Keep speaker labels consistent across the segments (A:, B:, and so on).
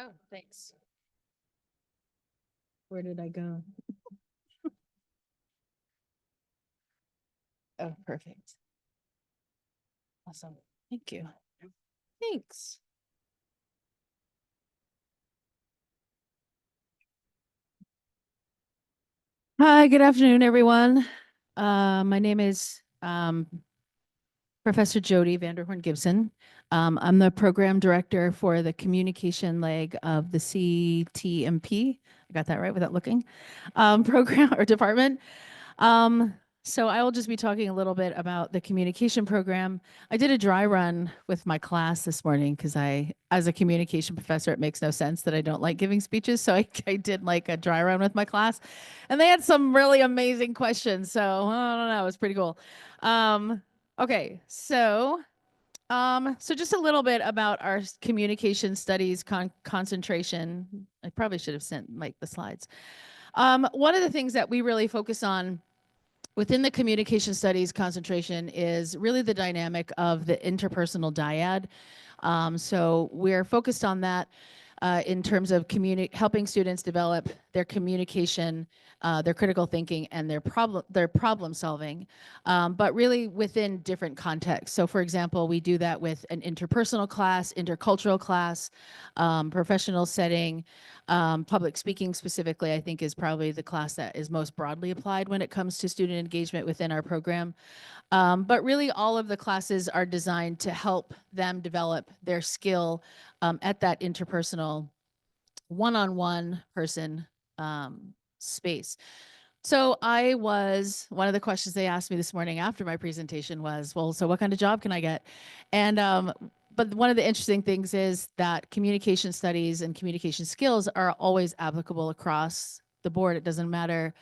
A: Oh, thanks. Where did I go? Oh, perfect. Awesome. Thank you. Thanks. Hi, good afternoon, everyone. My name is Professor Jody Vanderhorn Gibson. I'm the program director for the communication leg of the CTMP. I got that right without looking. Program or department. Um, so I will just be talking a little bit about the communication program. I did a dry run with my class this morning because as a communication professor, it makes no sense that I don't like giving speeches. So I did like a dry run with my class, and they had some really amazing questions. So I don't know, it was pretty cool. Okay, so just a little bit about our communication studies concentration. I probably should have sent Mike the slides. One of the things that we really focus on within the communication studies concentration is really the dynamic of the interpersonal dyad. So we're focused on that in terms of helping students develop their communication, their critical thinking, and their problem solving, but really within different contexts. So, for example, we do that with an interpersonal class, intercultural class, professional setting, public speaking specifically. I think is probably the class that is most broadly applied when it comes to student engagement within our program. But really, all of the classes are designed to help them develop their skill at that interpersonal, one-on-one person space. So one of the questions they asked me this morning after my presentation was, well, so what kind of job can I get? And but one of the interesting things is that communication studies and communication skills are always applicable across the board. It doesn't matter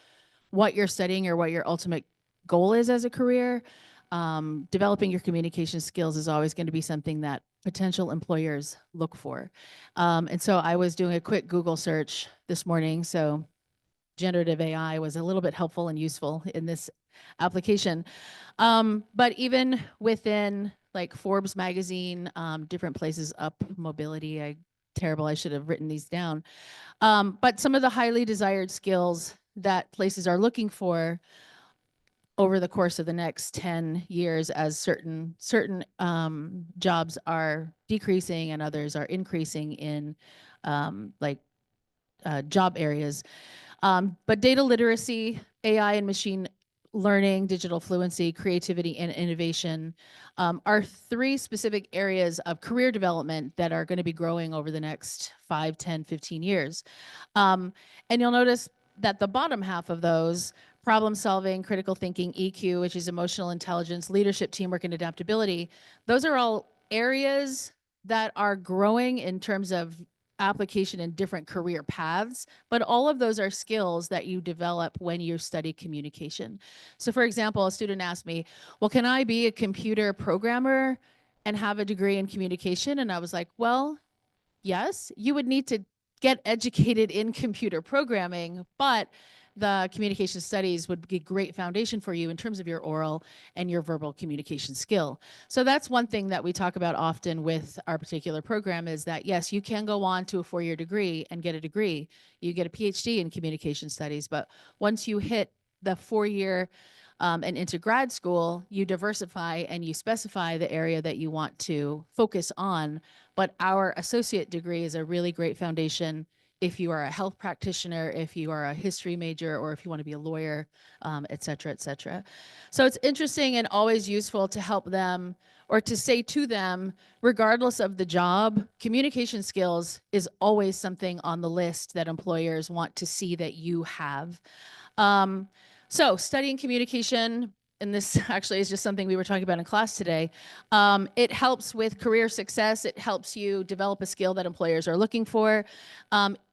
A: what you're studying or what your ultimate goal is as a career. Developing your communication skills is always going to be something that potential employers look for. And so I was doing a quick Google search this morning. So generative AI was a little bit helpful and useful in this application. But even within like Forbes magazine, different places up mobility, terrible, I should have written these down. But some of the highly desired skills that places are looking for over the course of the next 10 years as certain jobs are decreasing and others are increasing in job areas. But data literacy, AI and machine learning, digital fluency, creativity, and innovation are three specific areas of career development that are going to be growing over the next 5, 10, 15 years. And you'll notice that the bottom half of those, problem solving, critical thinking, EQ, which is emotional intelligence, leadership, teamwork, and adaptability, those are all areas that are growing in terms of application in different career paths, but all of those are skills that you develop when you study communication. So for example, a student asked me, well, can I be a computer programmer and have a degree in communication? And I was like, well, yes, you would need to get educated in computer programming, but the communication studies would be a great foundation for you in terms of your oral and your verbal communication skill. So that's one thing that we talk about often with our particular program is that, yes, you can go on to a 4-year degree and get a degree. You get a PhD in communication studies, but once you hit the 4-year and into grad school, you diversify and you specify the area that you want to focus on. But our associate degree is a really great foundation if you are a health practitioner, if you are a history major, or if you want to be a lawyer, et cetera, et cetera. So it's interesting and always useful to help them or to say to them, regardless of the job, communication skills is always something on the list that employers want to see that you have. So studying communication, and this actually is just something we were talking about in class today, it helps with career success. It helps you develop a skill that employers are looking for.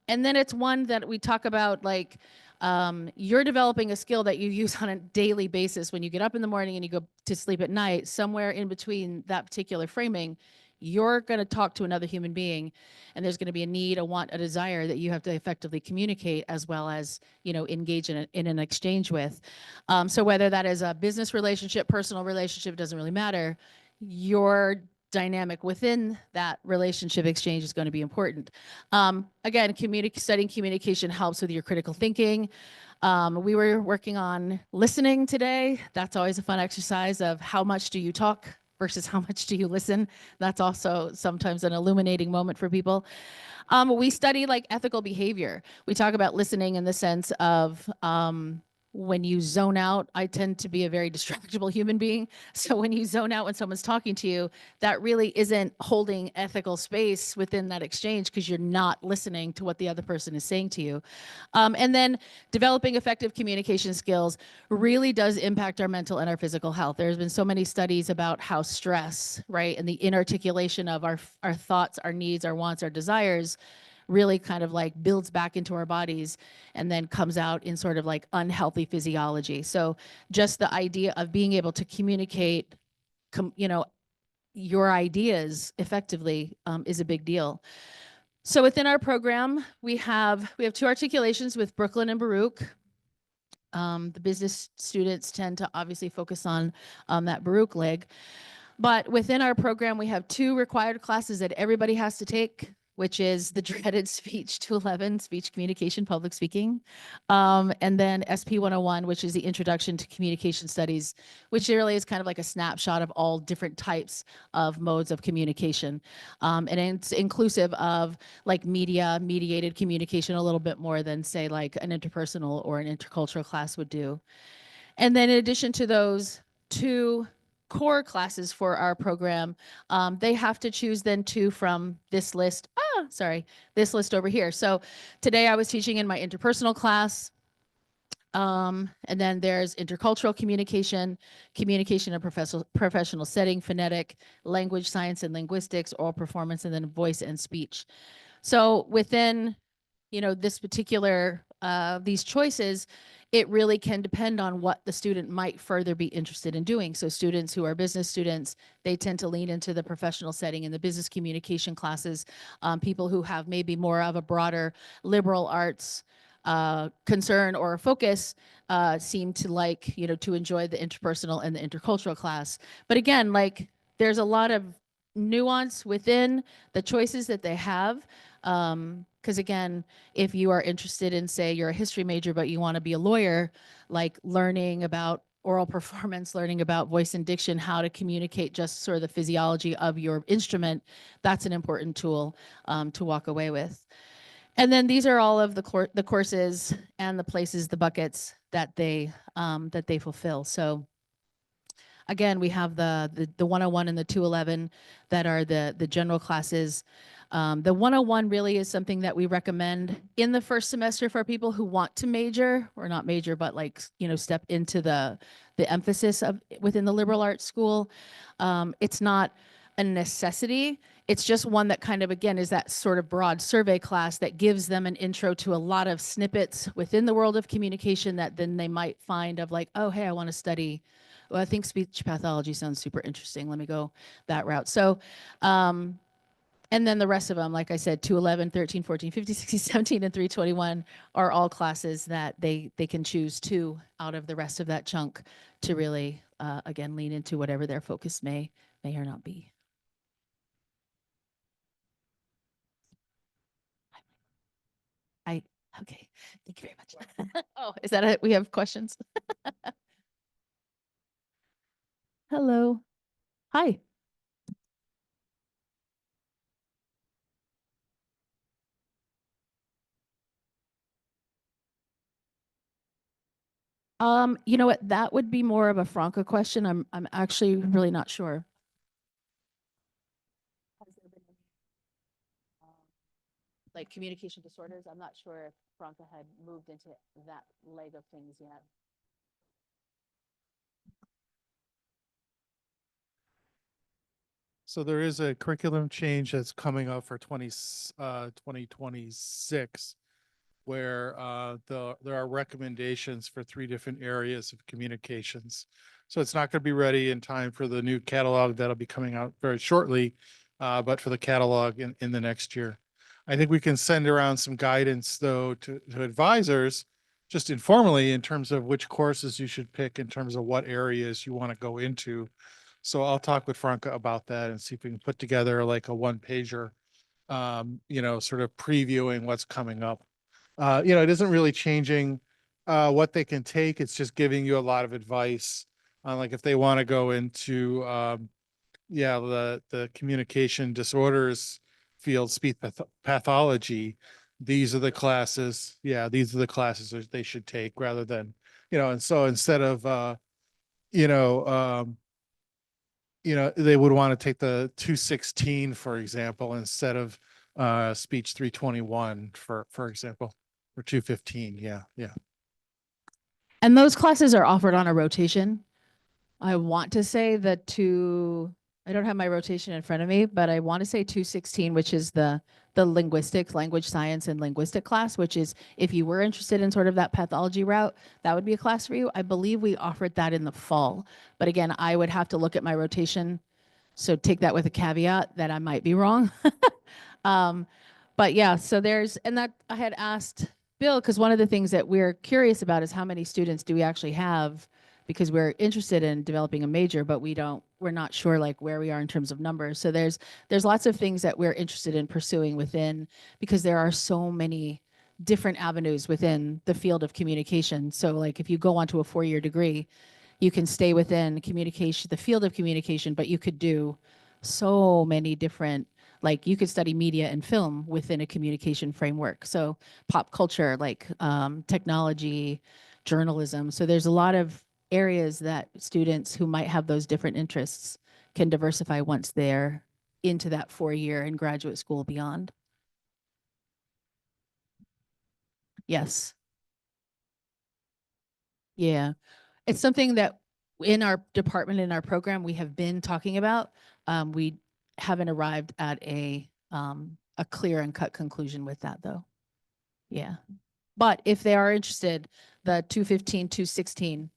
A: And then it's one that we talk about like, you're developing a skill that you use on a daily basis when you get up in the morning and you go to sleep at night. Somewhere in between that particular framing, you're going to talk to another human being, and there's going to be a need, a want, a desire that you have to effectively communicate as well as, you know, engage in an exchange with. So whether that is a business relationship, personal relationship, doesn't really matter. You're dynamic within that relationship exchange is going to be important. Again, studying communication helps with your critical thinking. We were working on listening today. That's always a fun exercise of how much do you talk versus how much do you listen. That's also sometimes an illuminating moment for people. We study like ethical behavior. We talk about listening in the sense of when you zone out. I tend to be a very distractible human being. So when you zone out when someone's talking to you, that really isn't holding ethical space within that exchange because you're not listening to what the other person is saying to you. And then developing effective communication skills really does impact our mental and our physical health. There's been so many studies about how stress, right, and the inarticulation of our thoughts, our needs, our wants, our desires really kind of like builds back into our bodies and then comes out in sort of like unhealthy physiology. So just the idea of being able to communicate, your ideas effectively is a big deal. So within our program, we have 2 articulations with Brooklyn and Baruch. The business students tend to obviously focus on that Baruch leg. But within our program, we have 2 required classes that everybody has to take, which is the dreaded Speech 211, Speech Communication, Public Speaking, and then SP 101, which is the Introduction to Communication Studies, which really is kind of like a snapshot of all different types of modes of communication. And it's inclusive of like mediated communication a little bit more than say like an interpersonal or an intercultural class would do. And then in addition to those 2 core classes for our program, they have to choose then 2 from this list. This list over here. So today I was teaching in my interpersonal class. And then there's intercultural communication, communication in professional setting, phonetic, language science and linguistics, oral performance, and then voice and speech. So within, this particular, these choices, it really can depend on what the student might further be interested in doing. So students who are business students, they tend to lean into the professional setting in the business communication classes. People who have maybe more of a broader liberal arts concern or focus seem to like, to enjoy the interpersonal and the intercultural class. But again, like there's a lot of nuance within the choices that they have. Because again, if you are interested in, say, you're a history major, but you want to be a lawyer, like learning about oral performance, learning about voice and diction, how to communicate just sort of the physiology of your instrument, that's an important tool to walk away with. And then these are all of the courses and the places, the buckets that they fulfill. So again, we have the 101 and the 211 that are the general classes. The 101 really is something that we recommend in the first semester for people who want to major, or not major, but like, step into the emphasis of within the liberal arts school. It's not a necessity. It's just one that kind of, again, is that sort of broad survey class that gives them an intro to a lot of snippets within the world of communication that then they might find of like, oh, hey, I want to study. Well, I think speech pathology sounds super interesting. Let me go that route. So, and then the rest of them, like I said, 211, 13, 14, 15, 16, 17, and 321 are all classes that they can choose 2 out of the rest of that chunk to really, again, lean into whatever their focus may or not be. Okay, thank you very much. Oh, is that it? We have questions? Hello. Hi. You know what? That would be more of a Franca question. I'm actually really not sure. Has there been any, like communication disorders? I'm not sure if Franca had moved into that leg of things yet.
B: So there is a curriculum change that's coming up for 2026 where there are recommendations for 3 different areas of communications. So it's not going to be ready in time for the new catalog that'll be coming out very shortly, but for the catalog in the next year. I think we can send around some guidance though to advisors, just informally, in terms of which courses you should pick in terms of what areas you want to go into. So I'll talk with Franca about that and see if we can put together like a one pager, sort of previewing what's coming up. It isn't really changing what they can take. It's just giving you a lot of advice on like if they want to go into the communication disorders field, speech pathology. These are the classes. Yeah, these are the classes that they should take rather than, and so instead of you know, um, they would want to take the 216, for example, instead of speech 321, for example, or 215. Yeah, yeah.
A: And those classes are offered on a rotation. I want to say I don't have my rotation in front of me, but I want to say 216, which is the linguistics, language science and linguistic class, which is if you were interested in sort of that pathology route, that would be a class for you. I believe we offered that in the fall. But again, I would have to look at my rotation. So take that with a caveat that I might be wrong. um, but yeah, so and that I had asked Bill, because one of the things that we're curious about is how many students do we actually have, because we're interested in developing a major, but we're not sure like where we are in terms of numbers. So there's lots of things that we're interested in pursuing within, because there are so many different avenues within the field of communication. So like if you go onto a 4-year degree, you can stay within communication, the field of communication, but you could do so many different, like you could study media and film within a communication framework. So pop culture, like technology, journalism. So there's a lot of areas that students who might have those different interests can diversify once they're into that 4-year and graduate school beyond. Yes. Yeah. It's something that in our department, in our program, we have been talking about. We haven't arrived at a clear and cut conclusion with that though. Yeah. But if they are interested, the 215, 216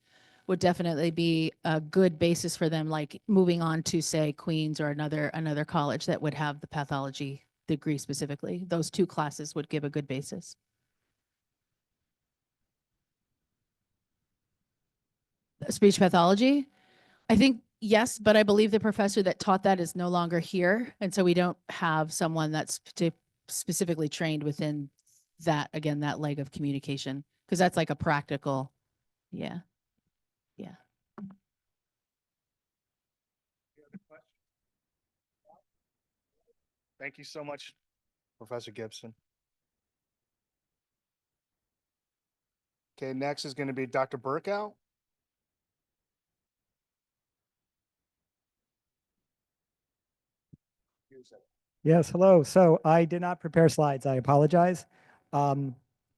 A: would definitely be a good basis for them, like moving on to say Queens or another college that would have the pathology degree specifically. Those two classes would give a good basis. Speech pathology, I think yes, but I believe the professor that taught that is no longer here. And so we don't have someone that's specifically trained within that, again, that leg of communication, because that's like a practical. Yeah. Yeah.
B: Thank you so much, Professor Gibson. Okay, next is going to be Dr. Burkow.
C: Yes, hello. So I did not prepare slides. I apologize.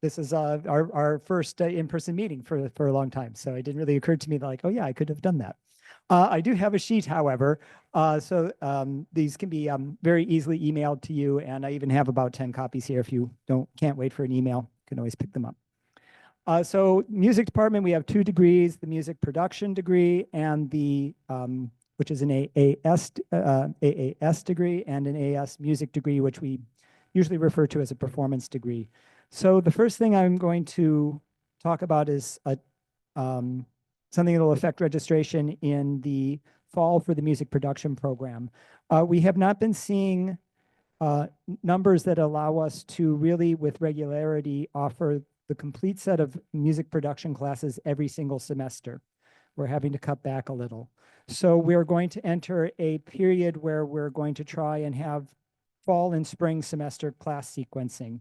C: This is our first in-person meeting for a long time. So it didn't really occur to me that like, oh yeah, I could have done that. I do have a sheet, however. These can be very easily emailed to you. And I even have about 10 copies here. If you can't wait for an email, you can always pick them up. So music department, we have 2 degrees, the music production degree and the which is an AAS degree and an AS music degree, which we usually refer to as a performance degree. So the first thing I'm going to talk about is something that will affect registration in the fall for the music production program. We have not been seeing numbers that allow us to really, with regularity, offer the complete set of music production classes every single semester. We're having to cut back a little. So we're going to enter a period where we're going to try and have fall and spring semester class sequencing,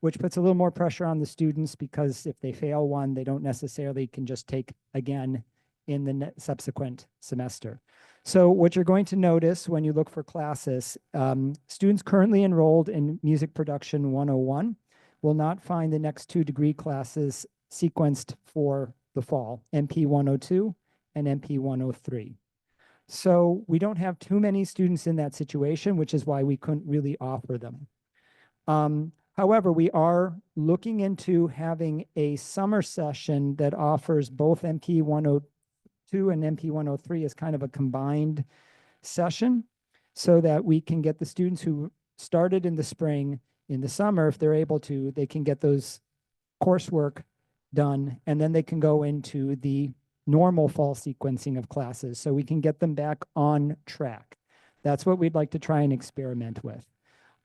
C: which puts a little more pressure on the students because if they fail one, they don't necessarily can just take again in the subsequent semester. So what you're going to notice when you look for classes, students currently enrolled in Music Production 101 will not find the next 2 degree classes sequenced for the fall, MP 102 and MP 103. So we don't have too many students in that situation, which is why we couldn't really offer them. However, we are looking into having a summer session that offers both MP 102 and MP 103 as kind of a combined session so that we can get the students who started in the spring, in the summer, if they're able to, they can get those coursework done, and then they can go into the normal fall sequencing of classes so we can get them back on track. That's what we'd like to try and experiment with.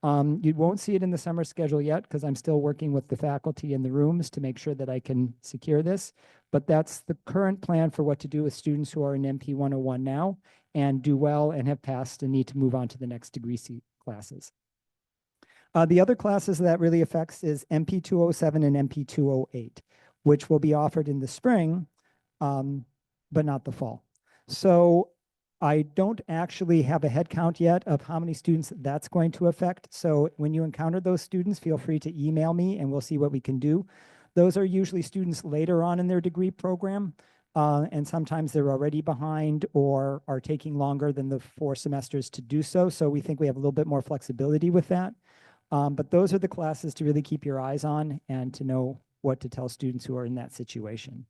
C: You won't see it in the summer schedule yet because I'm still working with the faculty in the rooms to make sure that I can secure this. But that's the current plan for what to do with students who are in MP 101 now and do well and have passed and need to move on to the next degree classes. The other classes that really affects is MP 207 and MP 208, which will be offered in the spring, but not the fall. So I don't actually have a head count yet of how many students that's going to affect. So when you encounter those students, feel free to email me and we'll see what we can do. Those are usually students later on in their degree program. And sometimes they're already behind or are taking longer than the 4 semesters to do so. So we think we have a little bit more flexibility with that. But those are the classes to really keep your eyes on and to know what to tell students who are in that situation.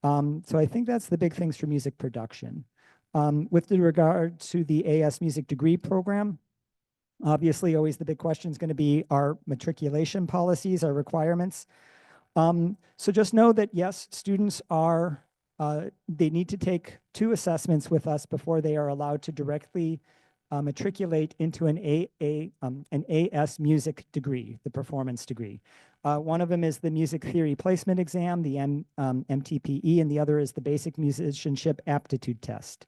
C: So I think that's the big things for music production. With regard to the AS Music Degree Program, obviously always the big question is going to be our matriculation policies, our requirements. So just know that yes, students are, they need to take 2 assessments with us before they are allowed to directly matriculate into an AS music degree, the performance degree. One of them is the music theory placement exam, the MTPE, and the other is the basic musicianship aptitude test.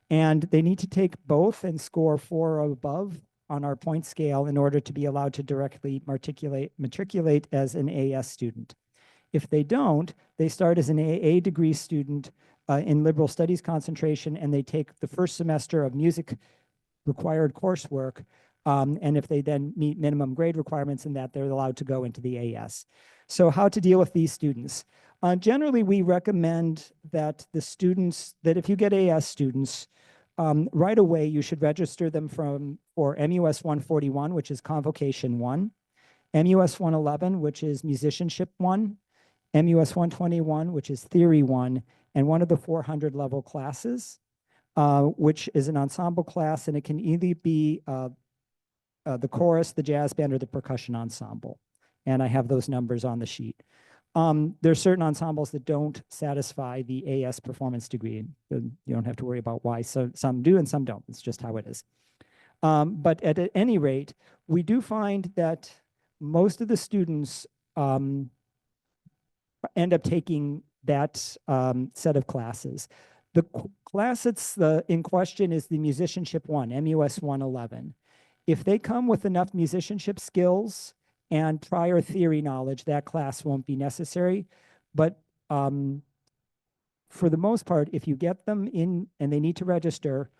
C: And they need to take both and score 4 or above on our point scale in order to be allowed to directly matriculate as an AS student. If they don't, they start as an AA degree student in liberal studies concentration, and they take the first semester of music required coursework. And if they then meet minimum grade requirements in that, they're allowed to go into the AS. So how to deal with these students? Generally, we recommend that the students, that if you get AS students, right away, you should register them for MUS 141, which is Convocation 1, MUS 111, which is Musicianship 1, MUS 121, which is Theory 1, and one of the 400 level classes, which is an ensemble class, and it can either be the chorus, the jazz band, or the percussion ensemble. And I have those numbers on the sheet. There are certain ensembles that don't satisfy the AS performance degree. You don't have to worry about why. So some do and some don't. It's just how it is. But at any rate, we do find that most of the students end up taking that set of classes. The class that's in question is the Musicianship 1, MUS 111. If they come with enough musicianship skills and prior theory knowledge, that class won't be necessary. But for the most part, if you get them in and they need to register,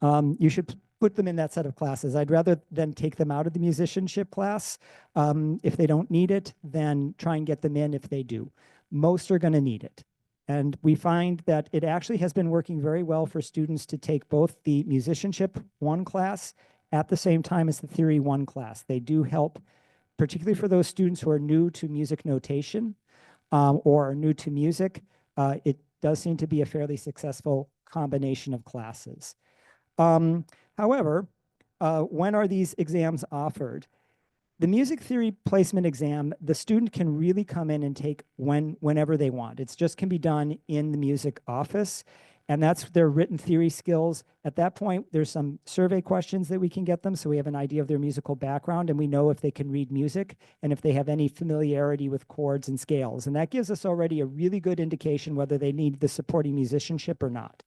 C: you should put them in that set of classes. I'd rather than take them out of the musicianship class. If they don't need it, then try and get them in if they do. Most are going to need it. And we find that it actually has been working very well for students to take both the Musicianship 1 class at the same time as the Theory 1 class. They do help, particularly for those students who are new to music notation or are new to music. It does seem to be a fairly successful combination of classes. However, when are these exams offered? The music theory placement exam, the student can really come in and take whenever they want. It just can be done in the music office, and that's their written theory skills. At that point, there's some survey questions that we can get them, so we have an idea of their musical background, and we know if they can read music and if they have any familiarity with chords and scales. And that gives us already a really good indication whether they need the supporting musicianship or not.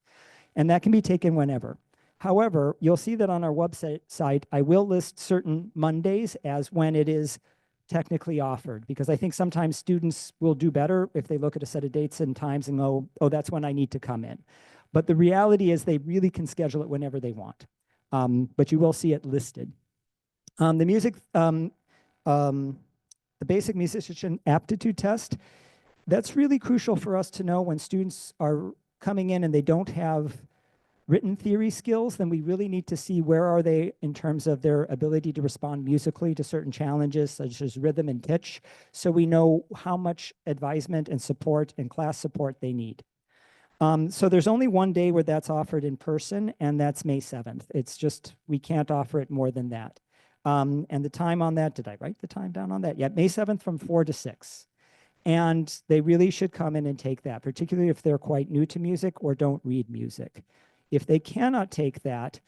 C: And that can be taken whenever. However, you'll see that on our website, I will list certain Mondays as when it is technically offered, because I think sometimes students will do better if they look at a set of dates and times and go, oh, that's when I need to come in. But the reality is they really can schedule it whenever they want. But you will see it listed. The basic musician aptitude test, that's really crucial for us to know when students are coming in and they don't have written theory skills, then we really need to see where are they in terms of their ability to respond musically to certain challenges such as rhythm and pitch, so we know how much advisement and support and class support they need. So there's only one day where that's offered in person, and that's May 7th. It's just, we can't offer it more than that. And the time on that, did I write the time down on that? Yeah, May 7th from 4 to 6. And they really should come in and take that, particularly if they're quite new to music or don't read music. If they cannot take that,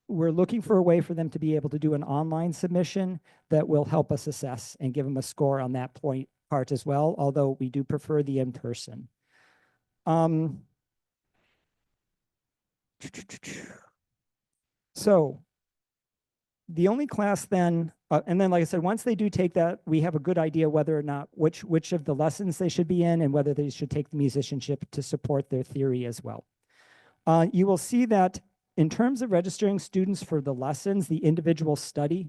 C: we're looking for a way for them to be able to do an online submission that will help us assess and give them a score on that part as well, although we do prefer the in-person. So the only class then, and then like I said, once they do take that, we have a good idea whether or not which of the lessons they should be in and whether they should take the musicianship to support their theory as well. You will see that in terms of registering students for the lessons, the individual study,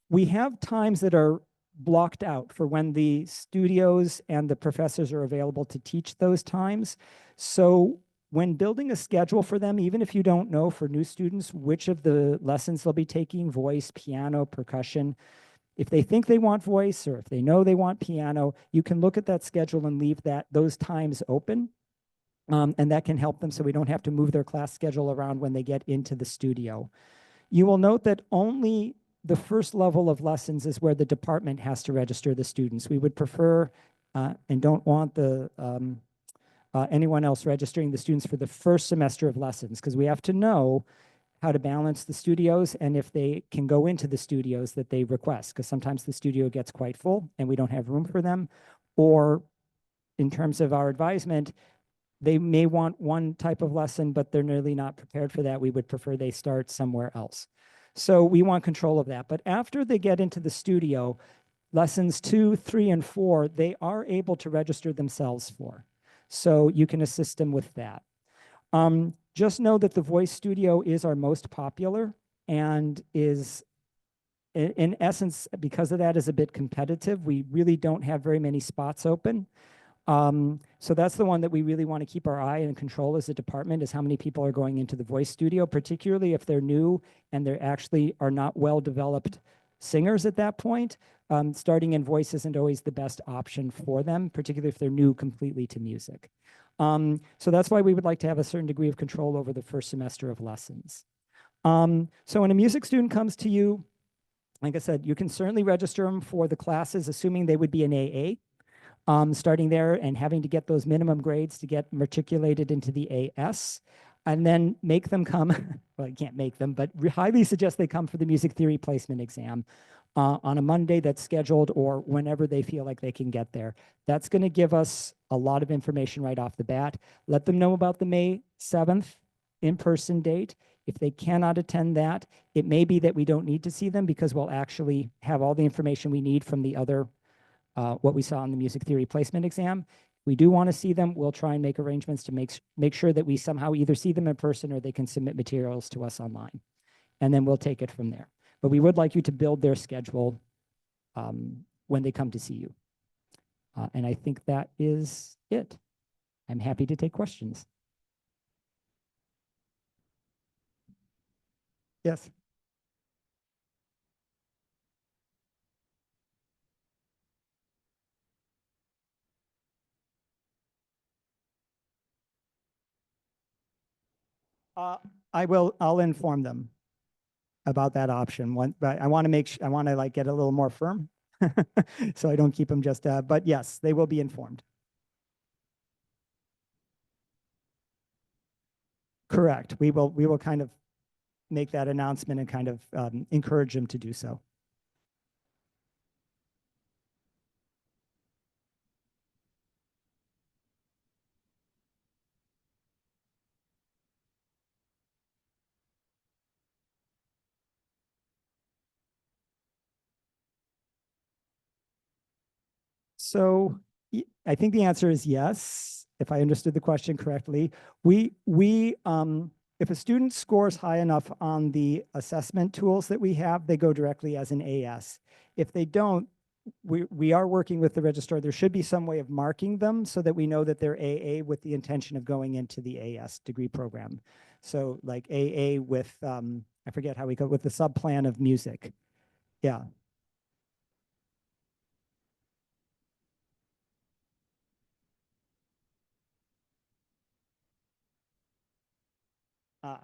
C: we have times that are blocked out for when the studios and the professors are available to teach those times. So when building a schedule for them, even if you don't know for new students which of the lessons they'll be taking, voice, piano, percussion, if they think they want voice or if they know they want piano, you can look at that schedule and leave those times open. And that can help them so we don't have to move their class schedule around when they get into the studio. You will note that only the first level of lessons is where the department has to register the students. We would prefer and don't want anyone else registering the students for the first semester of lessons because we have to know how to balance the studios and if they can go into the studios that they request, because sometimes the studio gets quite full and we don't have room for them. Or in terms of our advisement, they may want one type of lesson, but they're really not prepared for that. We would prefer they start somewhere else. So we want control of that. But after they get into the studio, lessons 2, 3, and 4, they are able to register themselves for. So you can assist them with that. Just know that the voice studio is our most popular and is, in essence, because of that, is a bit competitive. We really don't have very many spots open. So that's the one that we really want to keep our eye and control as a department, is how many people are going into the voice studio, particularly if they're new and they actually are not well-developed singers at that point. Starting in voice isn't always the best option for them, particularly if they're new completely to music. So that's why we would like to have a certain degree of control over the first semester of lessons. So when a music student comes to you, like I said, you can certainly register them for the classes, assuming they would be an AA. Starting there and having to get those minimum grades to get matriculated into the AS, and then make them come, well, you can't make them, but highly suggest they come for the music theory placement exam on a Monday that's scheduled or whenever they feel like they can get there. That's going to give us a lot of information right off the bat. Let them know about the May 7th in-person date. If they cannot attend that, it may be that we don't need to see them because we'll actually have all the information we need from the other what we saw in the music theory placement exam. We do want to see them. We'll try and make arrangements to make sure that we somehow either see them in person or they can submit materials to us online. And then we'll take it from there. But we would like you to build their schedule when they come to see you. And I think that is it. I'm happy to take questions. Yes. I'll inform them about that option. But I want to I want to like get a little more firm, so I don't keep them just. But yes, they will be informed. Correct. We will kind of make that announcement and kind of encourage them to do so. So I think the answer is yes, if I understood the question correctly. If a student scores high enough on the assessment tools that we have, they go directly as an AS. If they don't, we are working with the registrar. There should be some way of marking them so that we know that they're AA with the intention of going into the AS degree program. So like AA with, I forget how we go, with the subplan of music. Yeah. Ah.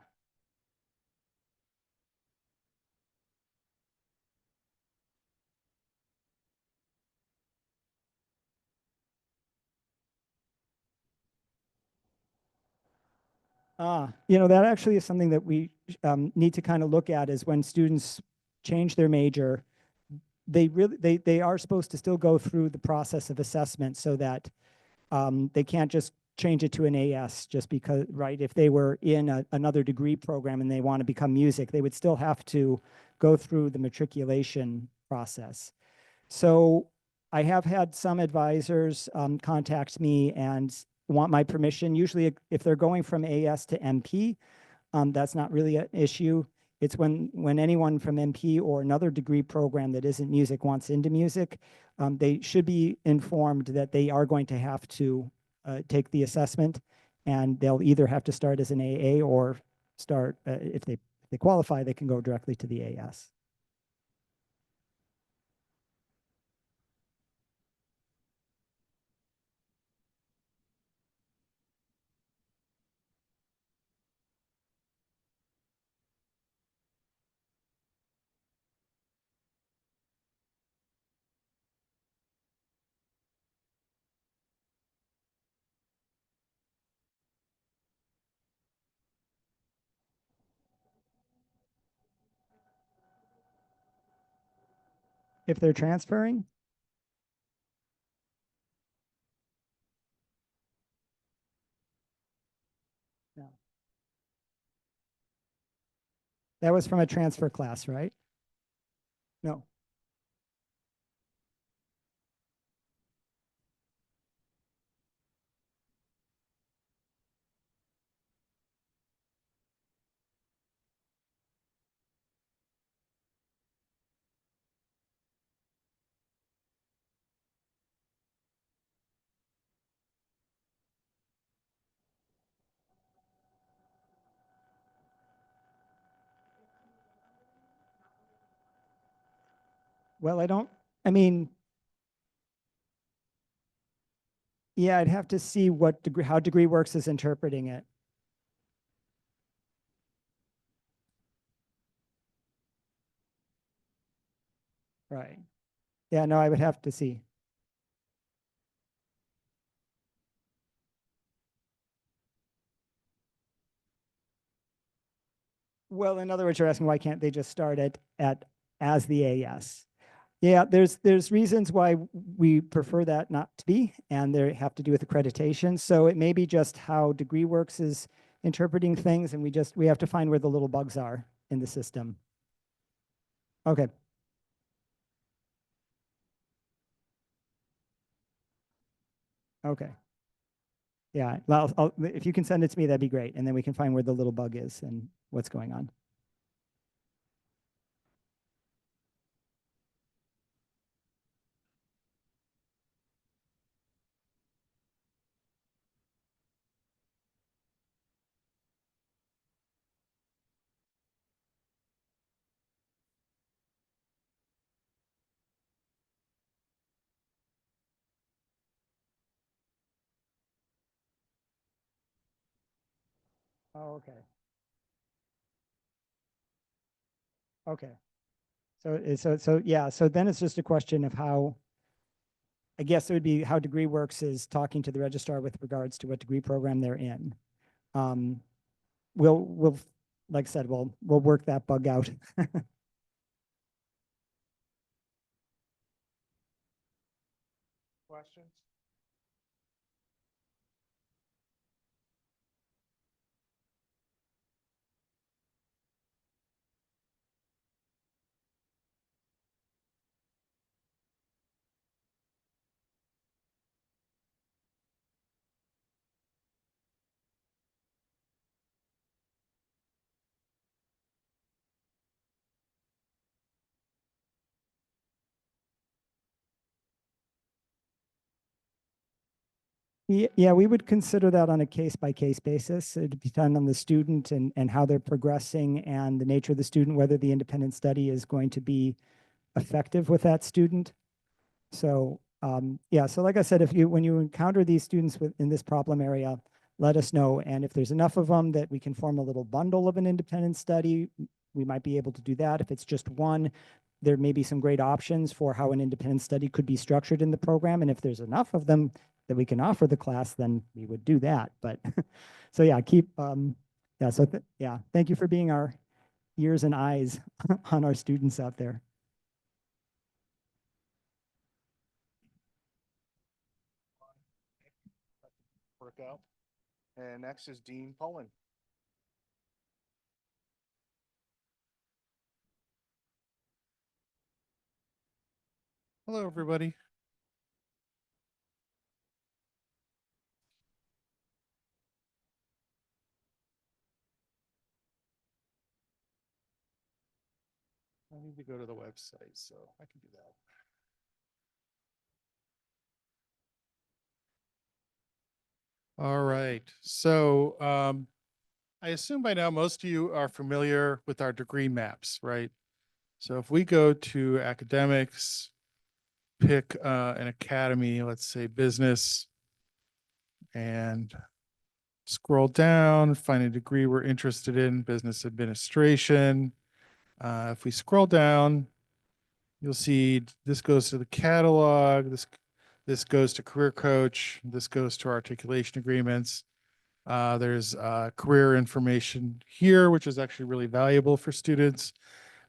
C: That actually is something that we need to kind of look at is when students change their major, they are supposed to still go through the process of assessment so that they can't just change it to an AS just because, right? If they were in another degree program and they want to become music, they would still have to go through the matriculation process. So I have had some advisors contact me and want my permission. Usually if they're going from AS to MP, that's not really an issue. It's when anyone from MP or another degree program that isn't music wants into music, they should be informed that they are going to have to take the assessment, and they'll either have to start as an AA or start, if they qualify, they can go directly to the AS. If they're transferring, no. That was from a transfer class, right? No. Well, I mean, yeah, I'd have to see how DegreeWorks is interpreting it. Right. Yeah, no, I would have to see. Well, in other words, you're asking why can't they just start at as the AS? Yeah, there's reasons why we prefer that not to be, and they have to do with accreditation. So it may be just how DegreeWorks is interpreting things, and we have to find where the little bugs are in the system. Okay. Okay. Yeah, well, if you can send it to me, that'd be great, and then we can find where the little bug is and what's going on. Oh, okay. Okay. So yeah, so then it's just a question of how, I guess it would be how DegreeWorks is talking to the registrar with regards to what degree program they're in. Um, we'll, like I said, we'll work that bug out.
B: Questions?
C: Yeah, we would consider that on a case-by-case basis. It'd depend on the student and how they're progressing and the nature of the student, whether the independent study is going to be effective with that student. So yeah, so like I said, when you encounter these students in this problem area, let us know. And if there's enough of them that we can form a little bundle of an independent study, we might be able to do that. If it's just one, there may be some great options for how an independent study could be structured in the program. And if there's enough of them that we can offer the class, then we would do that. But so yeah, Yeah. So yeah, thank you for being our ears and eyes on our students out there.
B: Workout. And next is Dean Pullen. Hello, everybody. I need to go to the website, so I can do that. All right. So I assume by now most of you are familiar with our degree maps, right? So if we go to academics, pick an academy, let's say business, and scroll down, find a degree we're interested in, business administration. If we scroll down, you'll see this goes to the catalog. This goes to career coach. This goes to articulation agreements. There's career information here, which is actually really valuable for students.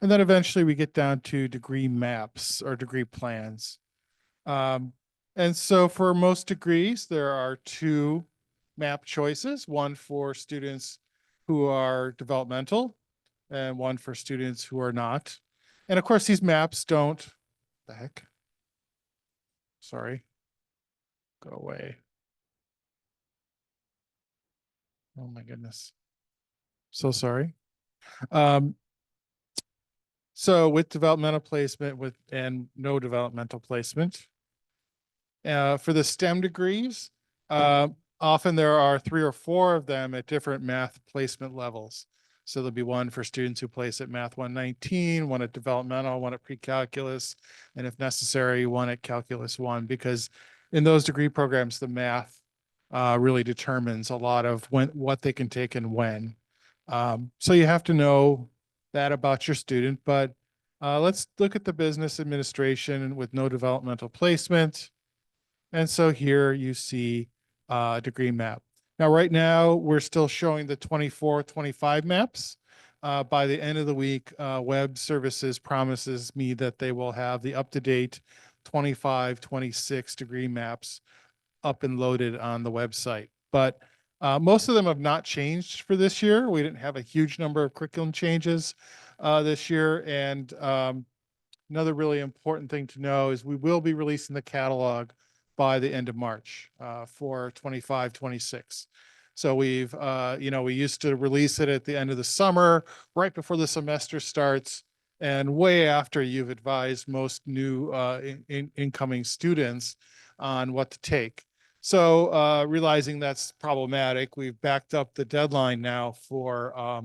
B: And then eventually we get down to degree maps or degree plans. And so for most degrees, there are two map choices, one for students who are developmental and one for students who are not. And of course, these maps don't, the heck? Sorry, go away. Oh my goodness. So sorry. Um, so with developmental placement and no developmental placement, for the STEM degrees, often there are 3 or 4 of them at different math placement levels. So there'll be one for students who place at Math 119, one at developmental, one at pre-calculus, and if necessary, one at Calculus 1, because in those degree programs, the math really determines a lot of what they can take and when. So you have to know that about your student, but let's look at the business administration with no developmental placement. And so here you see a degree map. Now, right now, we're still showing the 24, 25 maps. By the end of the week, Web Services promises me that they will have the up-to-date 25, 26 degree maps up and loaded on the website. But most of them have not changed for this year. We didn't have a huge number of curriculum changes this year. And another really important thing to know is we will be releasing the catalog by the end of March for 25, 26. So we've, we used to release it at the end of the summer, right before the semester starts, and way after you've advised most new incoming students on what to take. So realizing that's problematic, we've backed up the deadline now for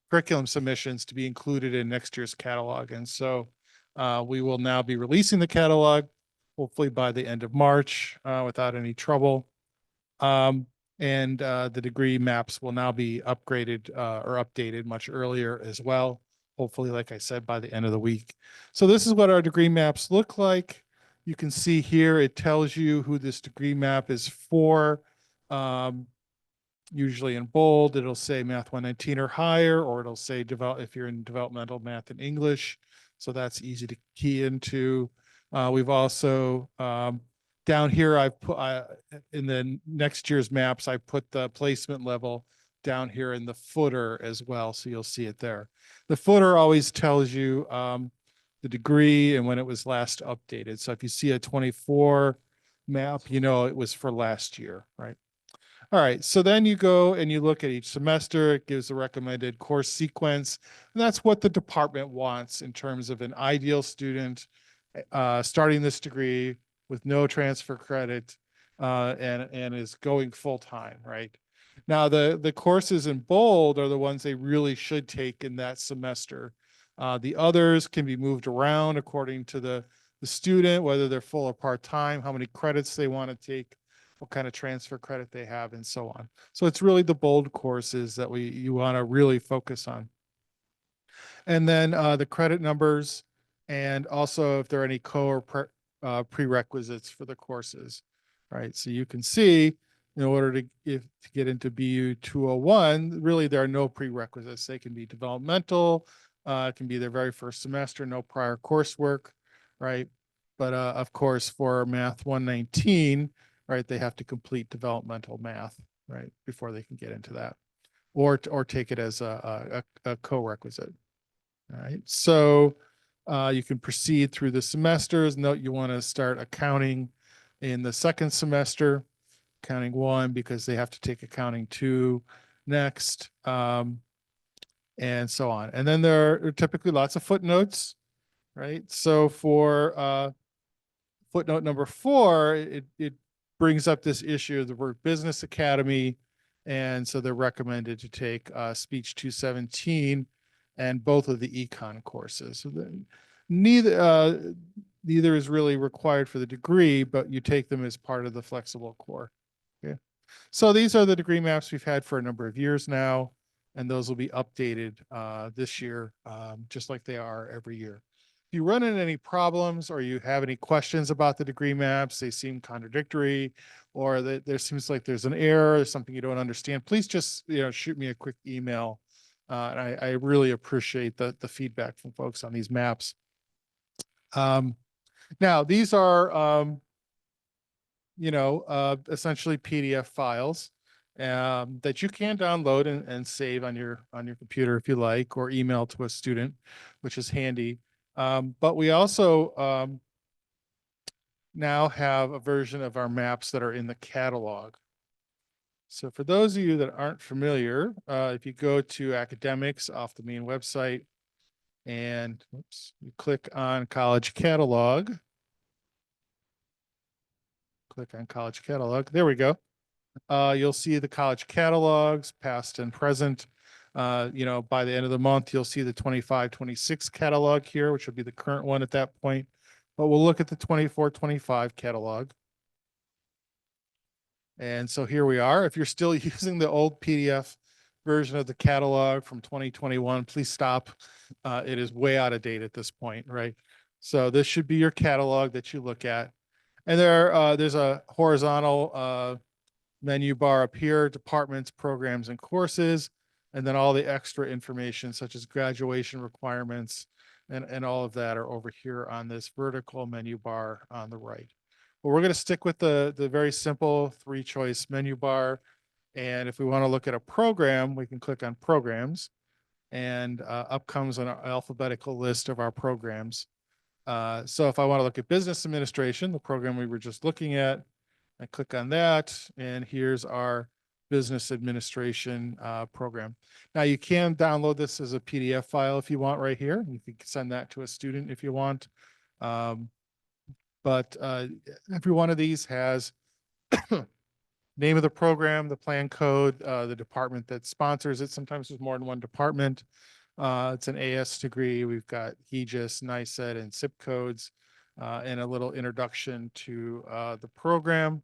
B: curriculum submissions to be included in next year's catalog. And so we will now be releasing the catalog, hopefully by the end of March, without any trouble. And the degree maps will now be upgraded or updated much earlier as well. Hopefully, like I said, by the end of the week. So this is what our degree maps look like. You can see here, it tells you who this degree map is for. Usually in bold, it'll say Math 119 or higher, or it'll say if you're in developmental math and English. So that's easy to key into. We've also, down here, I've put, in the next year's maps, I put the placement level down here in the footer as well. So you'll see it there. The footer always tells you the degree and when it was last updated. So if you see a 24 map, you know it was for last year, right? All right, so then you go and you look at each semester, it gives a recommended course sequence, and that's what the department wants in terms of an ideal student starting this degree with no transfer credit and is going full-time, right? Now, the courses in bold are the ones they really should take in that semester. The others can be moved around according to the student, whether they're full or part-time, how many credits they want to take, what kind of transfer credit they have, and so on. So it's really the bold courses that you want to really focus on. And then the credit numbers, and also if there are any prerequisites for the courses, right? So you can see in order to get into BU 201, really there are no prerequisites. They can be developmental, it can be their very first semester, no prior coursework, right? But of course, for Math 119, right, they have to complete developmental math, right, before they can get into that, or take it as a co-requisite. All right, so you can proceed through the semesters. Note you want to start accounting in the second semester, accounting 1, because they have to take accounting 2 next, and so on. And then there are typically lots of footnotes, right? So for footnote number 4, it brings up this issue of the word business academy. And so they're recommended to take speech 217 and both of the econ courses. So neither is really required for the degree, but you take them as part of the flexible core. Okay. So these are the degree maps we've had for a number of years now, and those will be updated this year, just like they are every year. If you run into any problems or you have any questions about the degree maps, they seem contradictory, or that there seems like there's an error or something you don't understand, please just shoot me a quick email. And I really appreciate the feedback from folks on these maps. Now these are essentially PDF files that you can download and save on your computer if you like, or email to a student, which is handy. But we also now have a version of our maps that are in the catalog. So for those of you that aren't familiar, if you go to academics off the main website and you click on college catalog, there we go. You'll see the college catalogs, past and present. By the end of the month, you'll see the 25-26 catalog here, which will be the current one at that point. But we'll look at the 24-25 catalog. And so here we are. If you're still using the old PDF version of the catalog from 2021, please stop. It is way out of date at this point, right? So this should be your catalog that you look at. And there's a horizontal menu bar up here, departments, programs, and courses, and then all the extra information such as graduation requirements and all of that are over here on this vertical menu bar on the right. But we're going to stick with the very simple 3-choice menu bar. And if we want to look at a program, we can click on programs, and up comes an alphabetical list of our programs. So if I want to look at business administration, the program we were just looking at, I click on that, and here's our business administration program. Now you can download this as a PDF file if you want right here. You can send that to a student if you want. But every one of these has name of the program, the plan code, the department that sponsors it. Sometimes there's more than one department. It's an AS degree. We've got HEGIS, NICET, and SIP codes, and a little introduction to the program.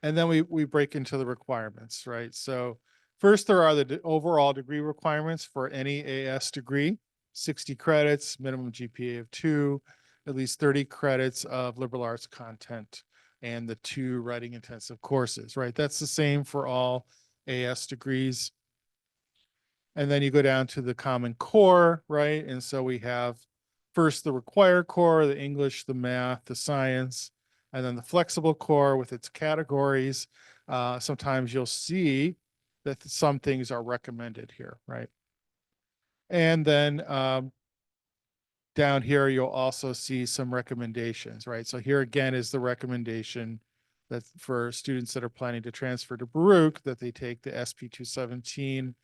B: And then we break into the requirements, right? So first, there are the overall degree requirements for any AS degree: 60 credits, minimum GPA of 2, at least 30 credits of liberal arts content, and the 2 writing intensive courses, right? That's the same for all AS degrees. And then you go down to the common core, right? And so we have first the required core, the English, the math, the science, and then the flexible core with its categories. Sometimes you'll see that some things are recommended here, right? And then down here, you'll also see some recommendations, right? So here again is the recommendation that for students that are planning to transfer to Baruch, that they take the SP 217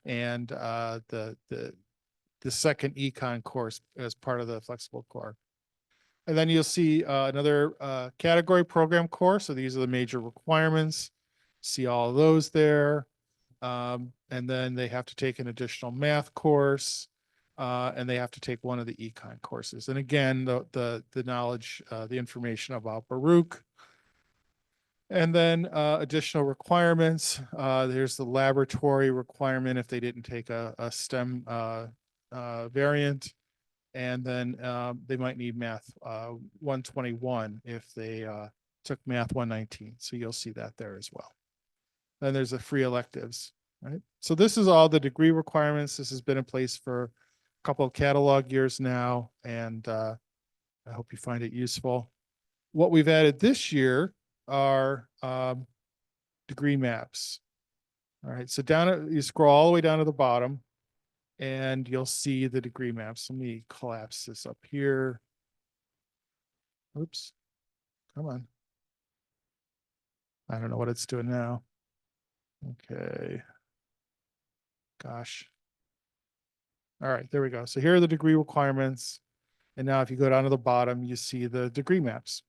B: and the second econ course as part of the flexible core. And then you'll see another category program course. So these are the major requirements. See all of those there. And then they have to take an additional math course, and they have to take one of the econ courses. And again, the knowledge, the information about Baruch. And then additional requirements. There's the laboratory requirement if they didn't take a STEM variant. And then they might need math 121 if they took Math 119. So you'll see that there as well. Then there's the free electives, right? So this is all the degree requirements. This has been in place for a couple of catalog years now, and I hope you find it useful. What we've added this year are degree maps. All right, so you scroll all the way down to the bottom, and you'll see the degree maps. Let me collapse this up here. Oops, come on. I don't know what it's doing now. Okay. Gosh. All right, there we go. So here are the degree requirements. And now if you go down to the bottom, you see the degree maps.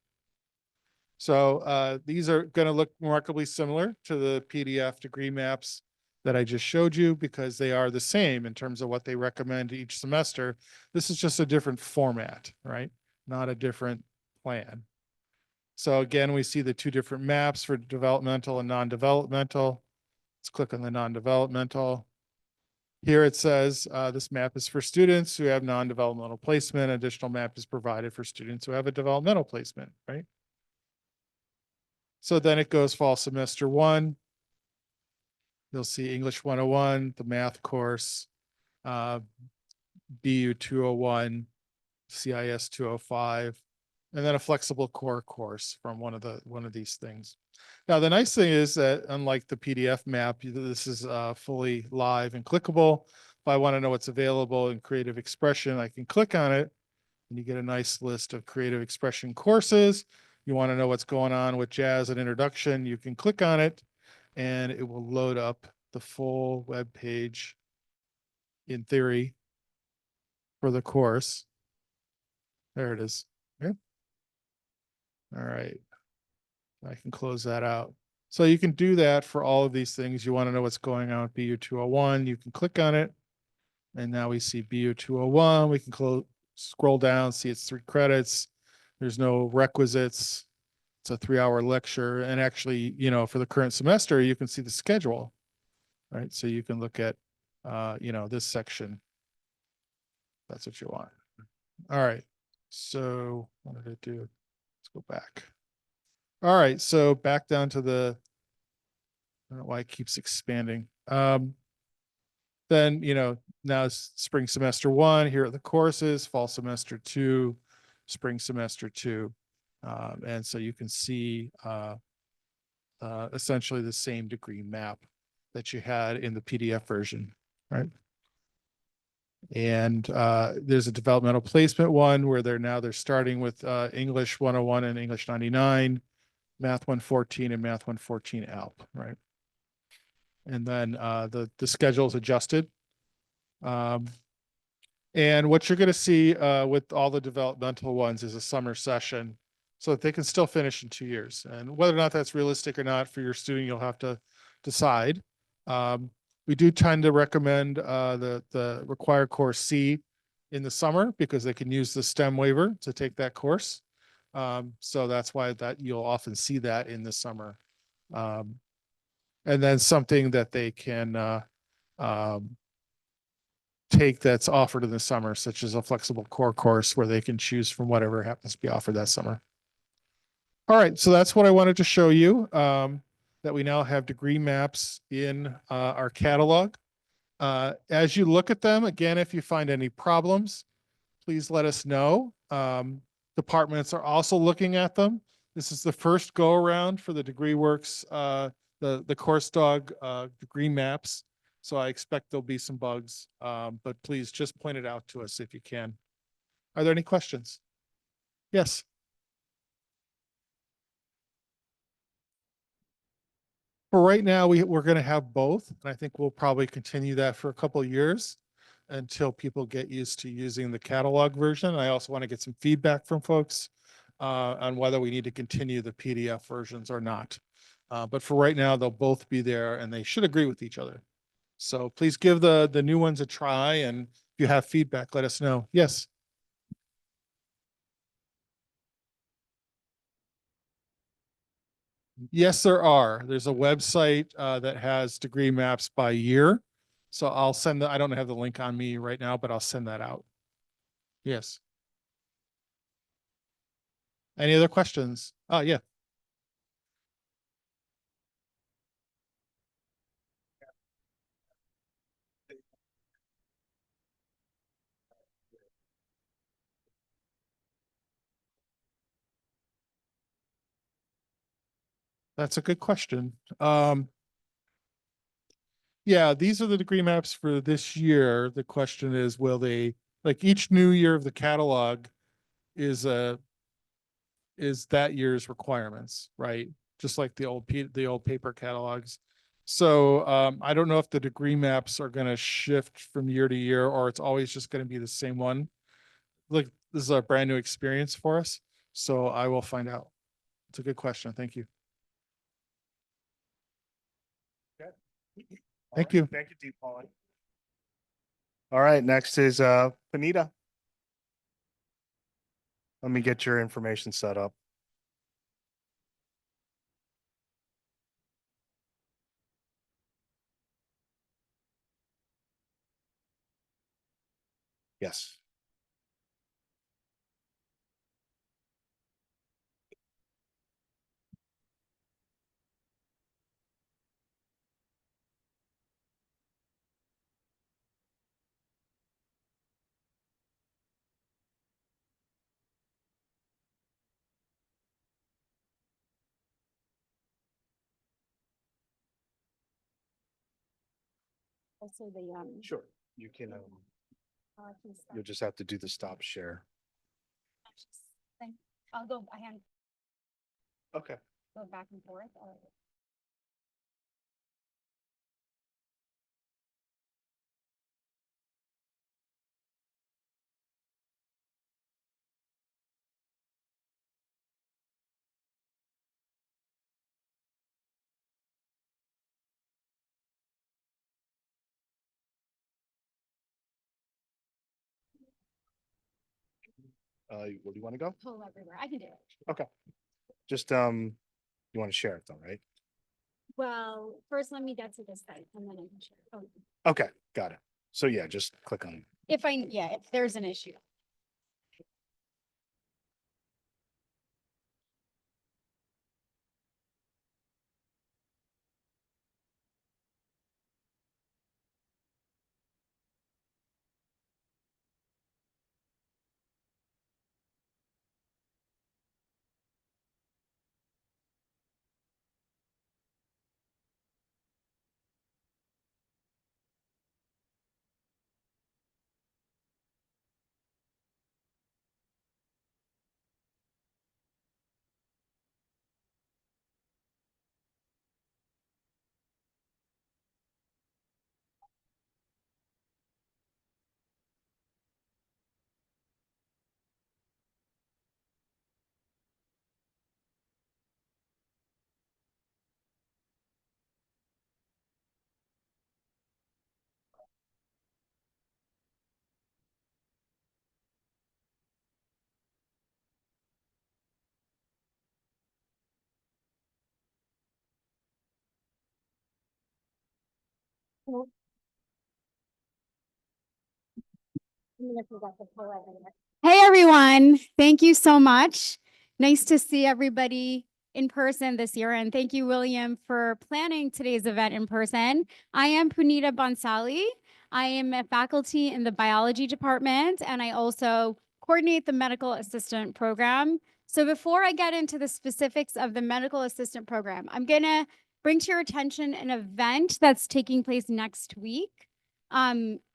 B: So these are going to look remarkably similar to the PDF degree maps that I just showed you, because they are the same in terms of what they recommend each semester. This is just a different format, right? Not a different plan. So again, we see the two different maps for developmental and non-developmental. Let's click on the non-developmental. Here it says this map is for students who have non-developmental placement. Additional map is provided for students who have a developmental placement, right? So then it goes fall semester 1. You'll see English 101, the math course, BU 201, CIS 205, and then a flexible core course from one of these things. Now, the nice thing is that unlike the PDF map, this is fully live and clickable. If I want to know what's available in creative expression, I can click on it and you get a nice list of creative expression courses. You want to know what's going on with jazz and introduction, you can click on it and it will load up the full web page in theory for the course. There it is. Okay. All right. I can close that out. So you can do that for all of these things. You want to know what's going on with BU 201, you can click on it. And now we see BU 201. We can scroll down, see it's 3 credits. There's no requisites. It's a 3-hour lecture. And actually, you know, for the current semester, you can see the schedule, right? So you can look at, you know, this section. That's what you want. All right. So what did it do? Let's go back. All right. So back down to the, I don't know why it keeps expanding. Then, you know, now it's spring semester 1, here are the courses, fall semester 2, spring semester 2. And so you can see essentially the same degree map that you had in the PDF version, right? And there's a developmental placement one where they're starting with English 101 and English 99, Math 114 and Math 114 ALP, right? And then the schedule is adjusted. And what you're going to see with all the developmental ones is a summer session so that they can still finish in 2 years. And whether or not that's realistic or not for your student, you'll have to decide. We do tend to recommend the required course C in the summer because they can use the STEM waiver to take that course. So that's why that you'll often see that in the summer. And then something that they can take that's offered in the summer, such as a flexible core course where they can choose from whatever happens to be offered that summer. All right, so that's what I wanted to show you, that we now have degree maps in our catalog. As you look at them, again, if you find any problems, please let us know. Departments are also looking at them. This is the first go around for the DegreeWorks, the Course Dog degree maps. So I expect there'll be some bugs, but please just point it out to us if you can. Are there any questions? Yes. For right now, we're going to have both. And I think we'll probably continue that for a couple of years until people get used to using the catalog version. I also want to get some feedback from folks on whether we need to continue the PDF versions or not. But for right now, they'll both be there and they should agree with each other. So please give the new ones a try. And if you have feedback, let us know. Yes. Yes, there are. There's a website that has degree maps by year. So I'll send I don't have the link on me right now, but I'll send that out. Yes. Any other questions? Oh, yeah. That's a good question. Yeah, these are the degree maps for this year. The question is, will they, like each new year of the catalog is that year's requirements, right? Just like the old paper catalogs. So I don't know if the degree maps are going to shift from year to year, or it's always just going to be the same one. Like this is a brand new experience for us, so I will find out. It's a good question. Thank you. Thank you.
D: Thank you, Deep Pauling. All right, next is Panita. Let me get your information set up. Yes.
E: Also the
D: Sure. You can, you'll just have to do the stop share.
E: I'll go ahead,
D: Okay.
E: go back and forth.
D: Where do you want to go?
E: Pull everywhere. I can do it.
D: Okay. Just, you want to share it though, right?
E: Well, first let me get to this site and then I can share. Oh,
D: Okay, got it. So yeah, just click on it.
E: if there's an issue. Well, I'm gonna forget to pull everywhere. Hey, everyone. Thank you so much. Nice to see everybody in person this year. And thank you, William, for planning today's event in person. I am Punita Bonsali. I am a faculty in the biology department, and I also coordinate the medical assistant program. So before I get into the specifics of the medical assistant program, I'm gonna bring to your attention an event that's taking place next week.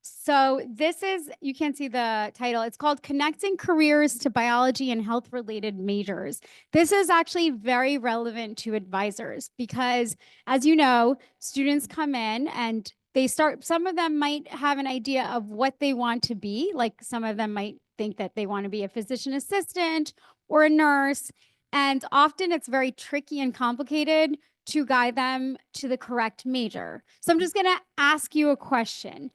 E: So this is, you can't see the title. It's called Connecting Careers to Biology and Health Related Majors. This is actually very relevant to advisors because, as you know, students come in and they start, some of them might have an idea of what they want to be. Like some of them might think that they want to be a physician assistant or a nurse. And often it's very tricky and complicated to guide them to the correct major. So I'm just going to ask you a question.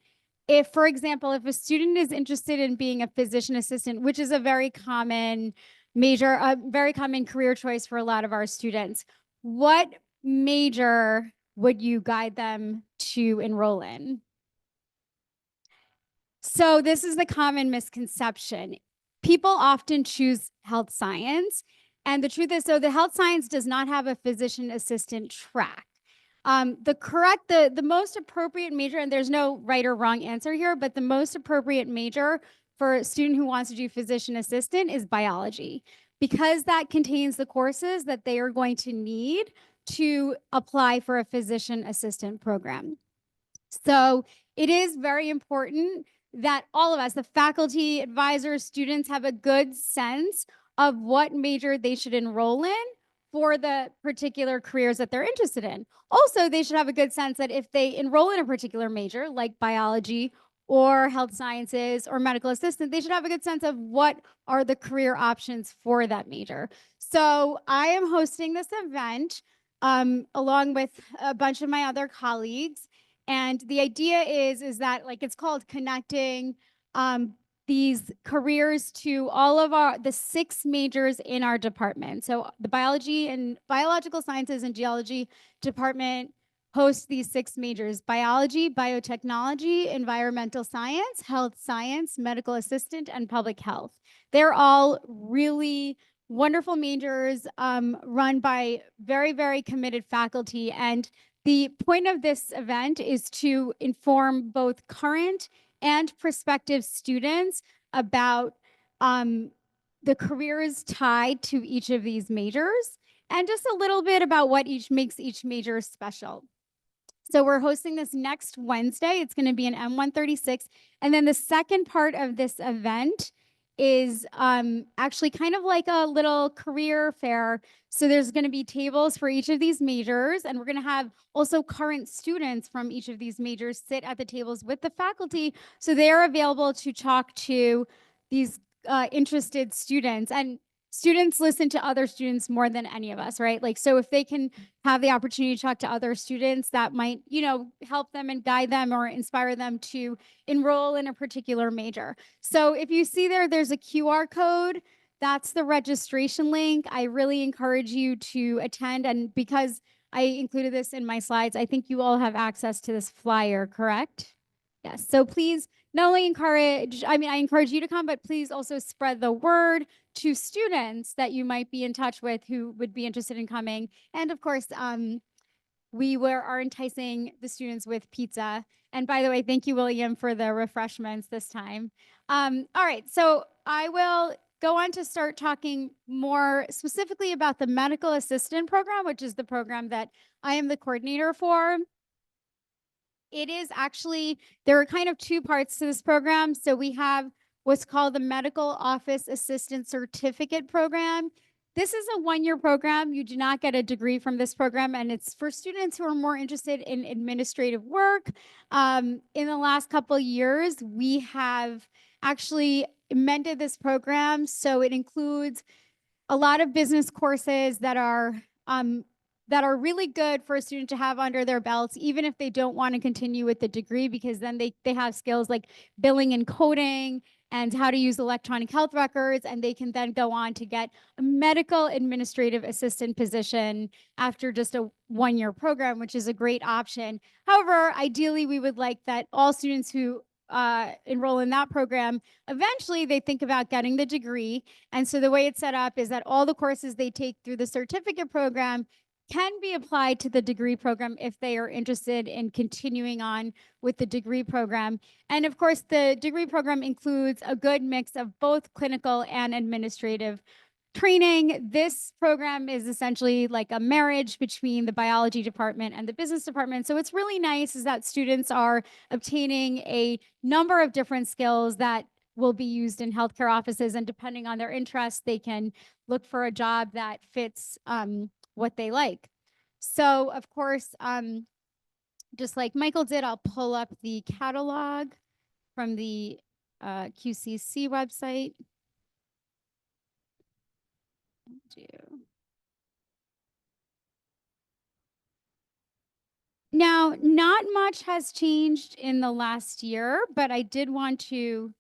E: If, for example, if a student is interested in being a physician assistant, which is a very common major, a very common career choice for a lot of our students, what major would you guide them to enroll in? So this is the common misconception. People often choose health science. And the truth is, so the health science does not have a physician assistant track. The most appropriate major, and there's no right or wrong answer here, but the most appropriate major for a student who wants to do physician assistant is biology, because that contains the courses that they are going to need to apply for a physician assistant program. So it is very important that all of us, the faculty, advisors, students, have a good sense of what major they should enroll in for the particular careers that they're interested in. Also, they should have a good sense that if they enroll in a particular major like biology or health sciences or medical assistant, they should have a good sense of what are the career options for that major. So I am hosting this event along with a bunch of my other colleagues. And the idea is that, like, it's called connecting these careers to all of the 6 majors in our department. So the biology and biological sciences and geology department hosts these 6 majors: biology, biotechnology, environmental science, health science, medical assistant, and public health. They're all really wonderful majors run by very, very committed faculty. And the point of this event is to inform both current and prospective students about the careers tied to each of these majors, and just a little bit about what makes each major special. So we're hosting this next Wednesday. It's going to be an M136. And then the second part of this event is actually kind of like a little career fair. So there's going to be tables for each of these majors, and we're going to have also current students from each of these majors sit at the tables with the faculty, so they're available to talk to these interested students. And students listen to other students more than any of us, right? Like, so if they can have the opportunity to talk to other students, that might, you know, help them and guide them or inspire them to enroll in a particular major. So if you see there's a QR code, that's the registration link. I really encourage you to attend. And because I included this in my slides, I think you all have access to this flyer, correct? Yes. So please not only I encourage you to come, but please also spread the word to students that you might be in touch with who would be interested in coming. And of course, we are enticing the students with pizza. And by the way, thank you, William, for the refreshments this time. All right, so I will go on to start talking more specifically about the medical assistant program, which is the program that I am the coordinator for. It is actually, there are kind of 2 parts to this program. So we have what's called the Medical Office Assistant Certificate Program. This is a 1-year program. You do not get a degree from this program, and it's for students who are more interested in administrative work. In the last couple of years, we have actually amended this program, so it includes a lot of business courses that are really good for a student to have under their belts, even if they don't want to continue with the degree, because then they have skills like billing and coding and how to use electronic health records, and they can then go on to get a medical administrative assistant position after just a 1-year program, which is a great option. However, ideally, we would like that all students who enroll in that program, eventually they think about getting the degree. And so the way it's set up is that all the courses they take through the certificate program can be applied to the degree program if they are interested in continuing on with the degree program. And of course, the degree program includes a good mix of both clinical and administrative training. This program is essentially like a marriage between the biology department and the business department. So what's really nice is that students are obtaining a number of different skills that will be used in healthcare offices, and depending on their interests, they can look for a job that fits what they like. So of course, just like Michael did, I'll pull up the catalog from the QCC website. Now, not much has changed in the last year, but I did want to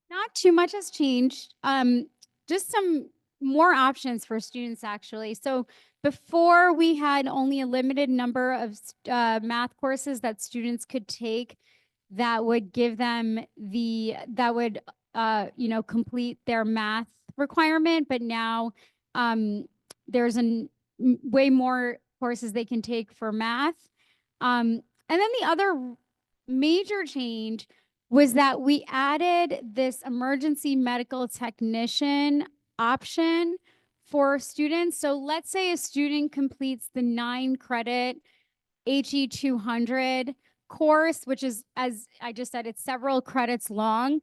E: not too much has changed. Just some more options for students, actually. So before, we had only a limited number of math courses that students could take that would give them that would complete their math requirement, but now there's way more courses they can take for math. And then the other major change was that we added this emergency medical technician option for students. So let's say a student completes the 9-credit HE 200 course, which is, as I just said, it's several credits long.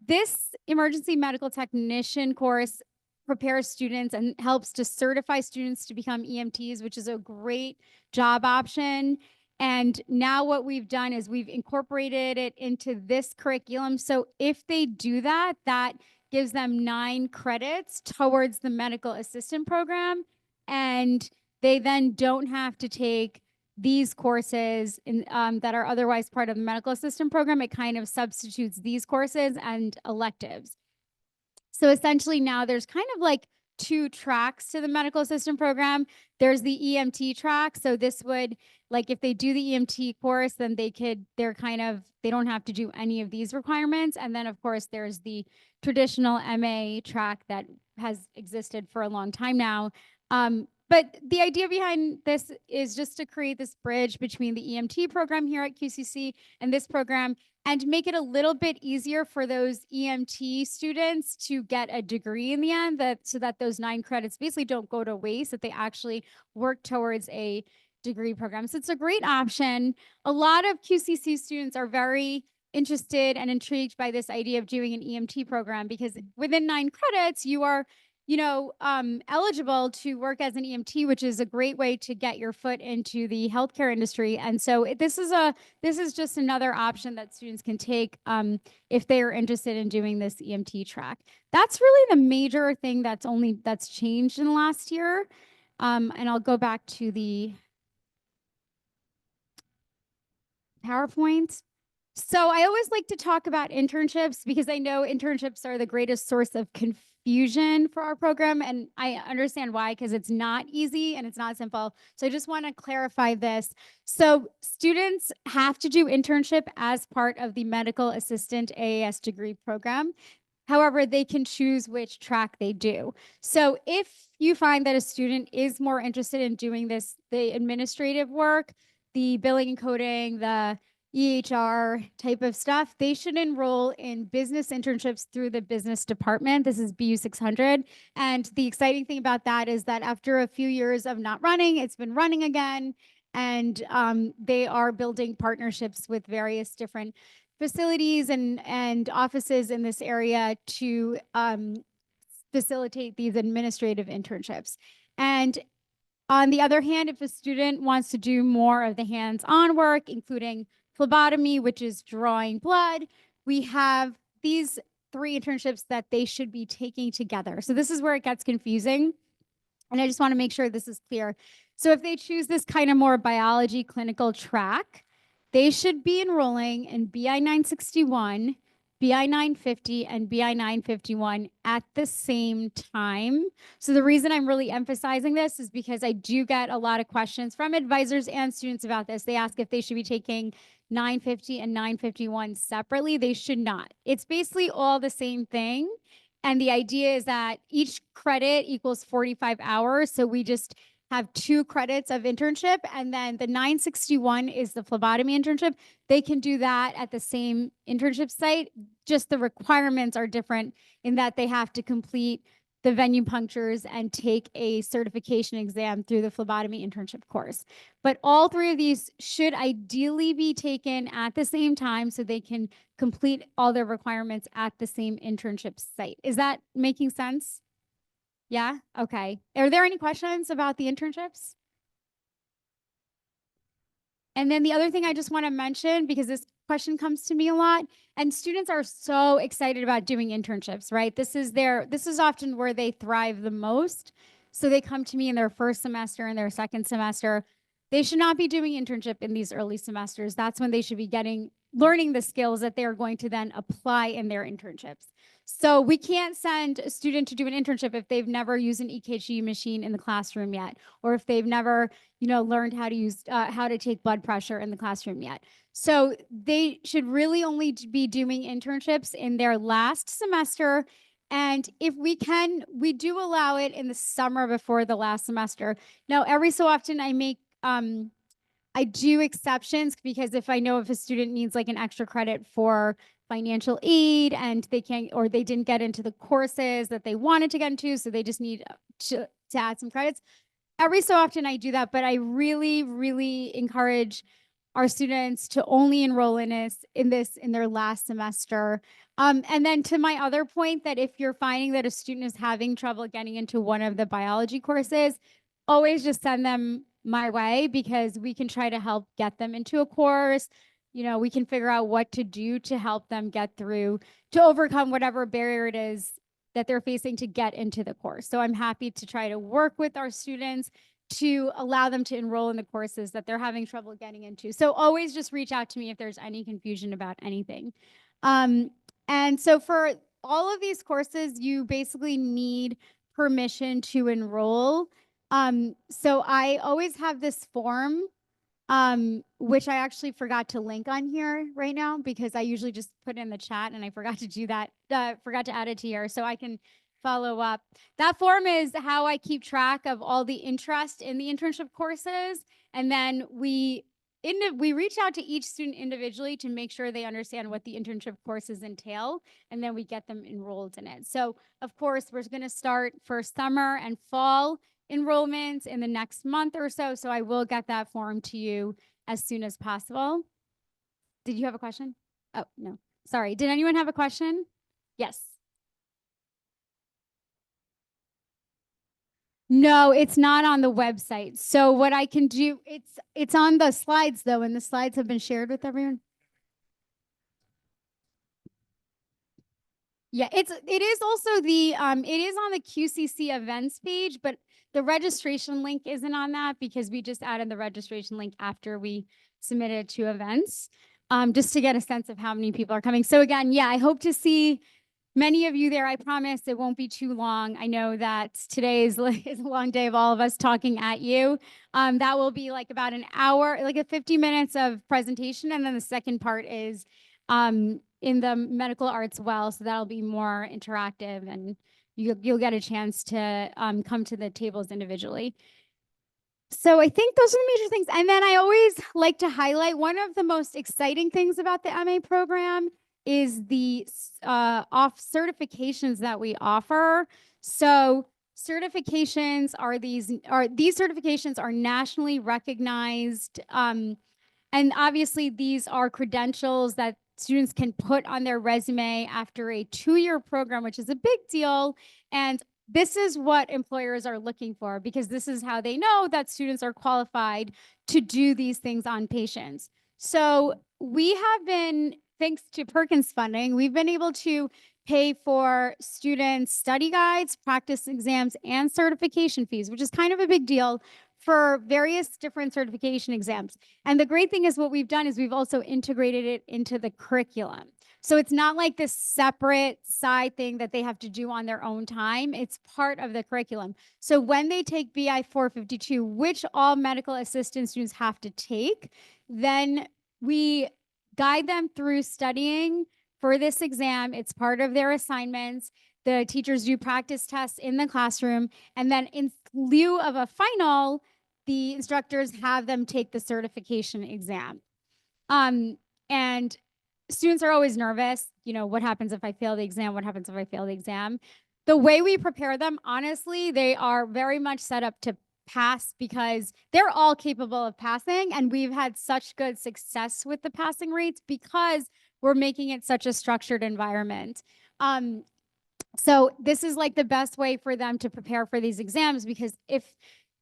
E: This emergency medical technician course prepares students and helps to certify students to become EMTs, which is a great job option. And now what we've done is we've incorporated it into this curriculum. So if they do that, that gives them 9 credits towards the medical assistant program. And they then don't have to take these courses that are otherwise part of the medical assistant program. It kind of substitutes these courses and electives. So essentially now there's kind of like 2 tracks to the medical assistant program. There's the EMT track. So this would, like, if they do the EMT course, then they don't have to do any of these requirements. And then of course there's the traditional MA track that has existed for a long time now. But the idea behind this is just to create this bridge between the EMT program here at QCC and this program, and make it a little bit easier for those EMT students to get a degree in the end, so that those 9 credits basically don't go to waste, that they actually work towards a degree program. So it's a great option. A lot of QCC students are very interested and intrigued by this idea of doing an EMT program, because within 9 credits, you are eligible to work as an EMT, which is a great way to get your foot into the healthcare industry. And so this is just another option that students can take if they are interested in doing this EMT track. That's really the major thing that's changed in the last year. And I'll go back to the PowerPoint. So I always like to talk about internships because I know internships are the greatest source of confusion for our program. And I understand why, because it's not easy and it's not simple. So I just want to clarify this. So students have to do internship as part of the medical assistant AAS degree program. However, they can choose which track they do. So if you find that a student is more interested in doing the administrative work, the billing and coding, the EHR type of stuff, they should enroll in business internships through the business department. This is BU 600. And the exciting thing about that is that after a few years of not running, it's been running again. And they are building partnerships with various different facilities and offices in this area to facilitate these administrative internships. And on the other hand, if a student wants to do more of the hands-on work, including phlebotomy, which is drawing blood, we have these 3 internships that they should be taking together. So this is where it gets confusing. And I just want to make sure this is clear. So if they choose this kind of more biology clinical track, they should be enrolling in BI 961, BI 950, and BI 951 at the same time. So the reason I'm really emphasizing this is because I do get a lot of questions from advisors and students about this. They ask if they should be taking 950 and 951 separately. They should not. It's basically all the same thing. And the idea is that each credit equals 45 hours. So we just have 2 credits of internship, and then the 961 is the phlebotomy internship. They can do that at the same internship site. Just the requirements are different in that they have to complete the venue punctures and take a certification exam through the phlebotomy internship course. But all 3 of these should ideally be taken at the same time so they can complete all their requirements at the same internship site. Is that making sense? Yeah? Okay. Are there any questions about the internships? And then the other thing I just want to mention, because this question comes to me a lot, and students are so excited about doing internships, right? This is often where they thrive the most. So they come to me in their first semester and their second semester. They should not be doing internship in these early semesters. That's when they should be learning the skills that they are going to then apply in their internships. So we can't send a student to do an internship if they've never used an EKG machine in the classroom yet, or if they've never, learned how to use, how to take blood pressure in the classroom yet. So they should really only be doing internships in their last semester. And if we can, we do allow it in the summer before the last semester. Now, every so often I do exceptions, because if I know if a student needs like an extra credit for financial aid and they can't, or they didn't get into the courses that they wanted to get into, so they just need to add some credits. Every so often I do that, but I really, really encourage our students to only enroll in this in their last semester. And then to my other point, that if you're finding that a student is having trouble getting into one of the biology courses, always just send them my way, because we can try to help get them into a course. You know, we can figure out what to do to help them get through, to overcome whatever barrier it is that they're facing to get into the course. So I'm happy to try to work with our students to allow them to enroll in the courses that they're having trouble getting into. So always just reach out to me if there's any confusion about anything. And so for all of these courses, you basically need permission to enroll. So I always have this form, which I actually forgot to link on here right now, because I usually just put it in the chat and I forgot to do that, forgot to add it to here, so I can follow up. That form is how I keep track of all the interest in the internship courses. And then we reach out to each student individually to make sure they understand what the internship courses entail, and then we get them enrolled in it. So of course, we're going to start for summer and fall enrollments in the next month or so. So I will get that form to you as soon as possible. Did you have a question? Oh, no. Sorry. Did anyone have a question? Yes. No, it's not on the website. So what I can do, it's on the slides though, and the slides have been shared with everyone. Yeah, it is also it is on the QCC events page, but the registration link isn't on that, because we just added the registration link after we submitted it to events, just to get a sense of how many people are coming. So again, yeah, I hope to see many of you there. I promise it won't be too long. I know that today is a long day of all of us talking at you. That will be like about an hour, like a 50 minutes of presentation. And then the second part is in the medical arts well. So that'll be more interactive, and you'll get a chance to come to the tables individually. So I think those are the major things. And then I always like to highlight one of the most exciting things about the MA program is the off certifications that we offer. So certifications are these certifications are nationally recognized. And obviously these are credentials that students can put on their resume after a 2-year program, which is a big deal. And this is what employers are looking for, because this is how they know that students are qualified to do these things on patients. So we have been, thanks to Perkins funding, we've been able to pay for students' study guides, practice exams, and certification fees, which is kind of a big deal for various different certification exams. And the great thing is what we've done is we've also integrated it into the curriculum. So it's not like this separate side thing that they have to do on their own time. It's part of the curriculum. So when they take BI 452, which all medical assistant students have to take, then we guide them through studying for this exam. It's part of their assignments. The teachers do practice tests in the classroom. And then in lieu of a final, the instructors have them take the certification exam. And students are always nervous. You know, what happens if I fail the exam? What happens if I fail the exam? The way we prepare them, honestly, they are very much set up to pass, because they're all capable of passing. And we've had such good success with the passing rates because we're making it such a structured environment. So this is like the best way for them to prepare for these exams, because if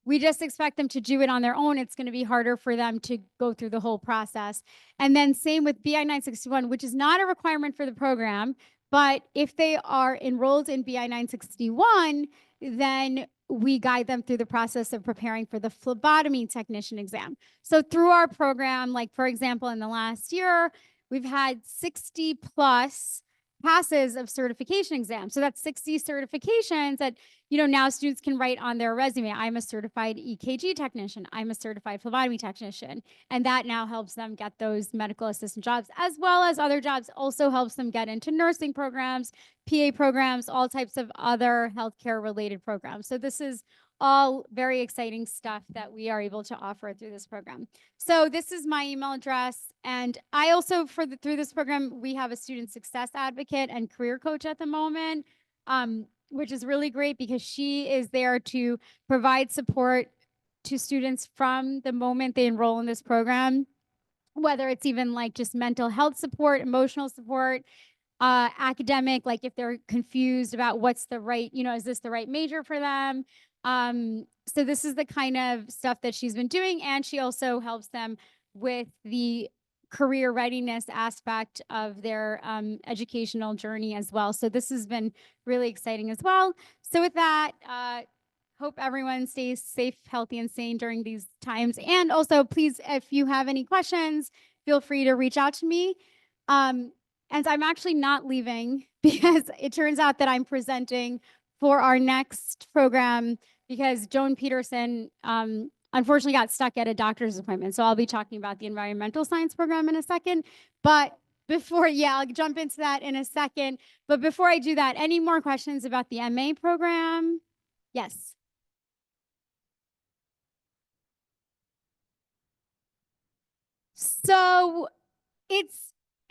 E: we just expect them to do it on their own, it's going to be harder for them to go through the whole process. And then same with BI 961, which is not a requirement for the program, but if they are enrolled in BI 961, then we guide them through the process of preparing for the phlebotomy technician exam. So through our program, like for example, in the last year, we've had 60 plus passes of certification exams. So that's 60 certifications that, you know, now students can write on their resume. I'm a certified EKG technician. I'm a certified phlebotomy technician. And that now helps them get those medical assistant jobs, as well as other jobs. Also helps them get into nursing programs, PA programs, all types of other healthcare related programs. So this is all very exciting stuff that we are able to offer through this program. So this is my email address. And I also, through this program, we have a student success advocate and career coach at the moment, which is really great because she is there to provide support to students from the moment they enroll in this program, whether it's even like just mental health support, emotional support, academic, like if they're confused about what's the right, you know, is this the right major for them? So this is the kind of stuff that she's been doing. And she also helps them with the career readiness aspect of their educational journey as well. So this has been really exciting as well. So with that, hope everyone stays safe, healthy, and sane during these times. And also, please, if you have any questions, feel free to reach out to me. And I'm actually not leaving because it turns out that I'm presenting for our next program because Joan Peterson unfortunately got stuck at a doctor's appointment. So I'll be talking about the environmental science program in a second. But before, yeah, I'll jump into that in a second. But before I do that, any more questions about the MA program? Yes. So it's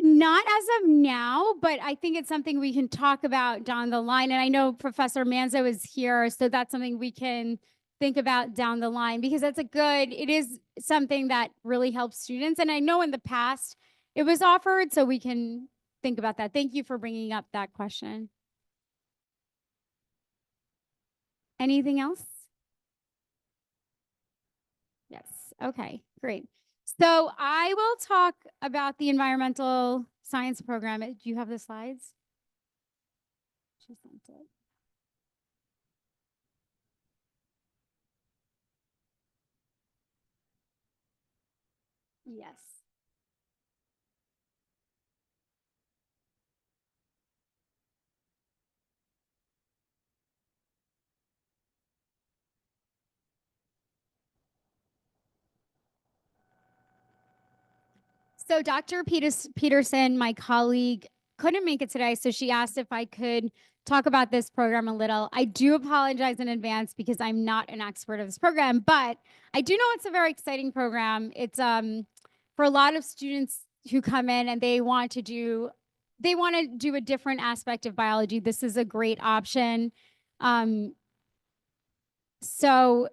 E: not as of now, but I think it's something we can talk about down the line. And I know Professor Manzo is here, so that's something we can think about down the line because it is something that really helps students. And I know in the past it was offered, so we can think about that. Thank you for bringing up that question. Anything else? Yes. Okay, great. So I will talk about the environmental science program. Do you have the slides? She sent it. Yes. So Dr. Peterson, my colleague, couldn't make it today, so she asked if I could talk about this program a little. I do apologize in advance because I'm not an expert of this program, but I do know it's a very exciting program. It's for a lot of students who come in and they want to do a different aspect of biology. This is a great option. So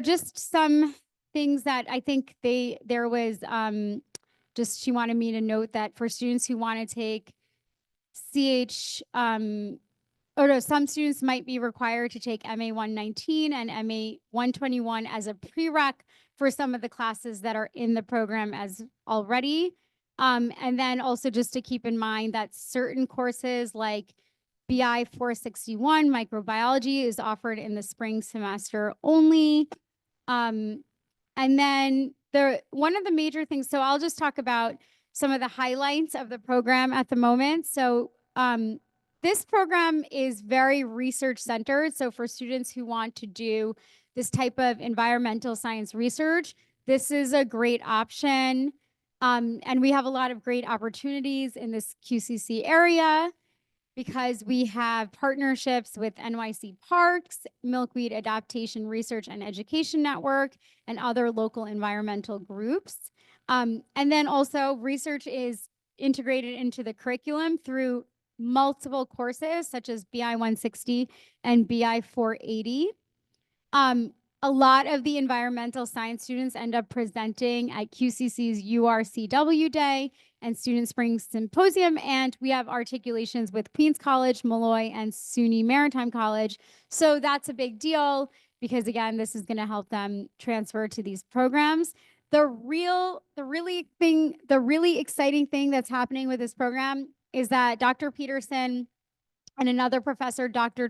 E: just some things that I think there was just she wanted me to note that for students who want to take some students might be required to take MA 119 and MA 121 as a prereq for some of the classes that are in the program as already. And then also just to keep in mind that certain courses like BI 461 microbiology is offered in the spring semester only. And then one of the major things, so I'll just talk about some of the highlights of the program at the moment. So this program is very research centered. So for students who want to do this type of environmental science research, this is a great option. And we have a lot of great opportunities in this QCC area because we have partnerships with NYC Parks, Milkweed Adaptation Research and Education Network, and other local environmental groups. And then also research is integrated into the curriculum through multiple courses such as BI 160 and BI 480. A lot of the environmental science students end up presenting at QCC's URCW Day and Student Spring Symposium, and we have articulations with Queens College, Malloy, and SUNY Maritime College. So that's a big deal because, again, this is going to help them transfer to these programs. The really exciting thing that's happening with this program is that Dr. Peterson and another professor, Dr.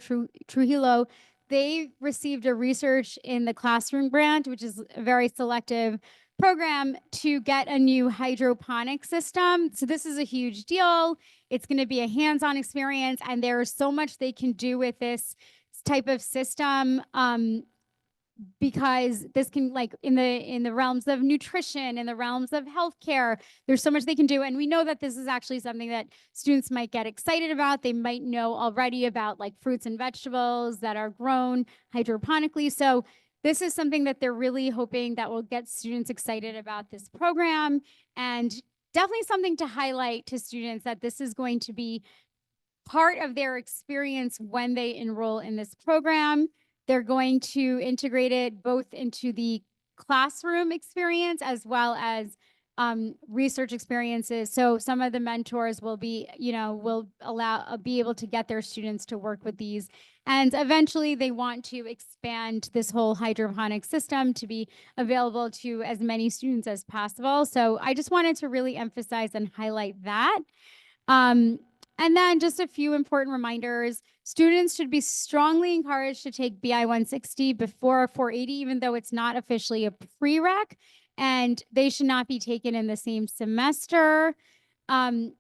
E: Trujillo, they received a research in the classroom grant, which is very selective program to get a new hydroponic system. So this is a huge deal. It's going to be a hands-on experience, and there is so much they can do with this type of system. Because this can, like, in the realms of nutrition, in the realms of healthcare, there's so much they can do. And we know that this is actually something that students might get excited about. They might know already about, like, fruits and vegetables that are grown hydroponically. So this is something that they're really hoping that will get students excited about this program, and definitely something to highlight to students that this is going to be part of their experience when they enroll in this program. They're going to integrate it both into the classroom experience as well as research experiences. So some of the mentors will be, will be able to get their students to work with these. And eventually they want to expand this whole hydroponic system to be available to as many students as possible. So I just wanted to really emphasize and highlight that. And then just a few important reminders. Students should be strongly encouraged to take BI 160 before 480, even though it's not officially a prereq, and they should not be taken in the same semester. In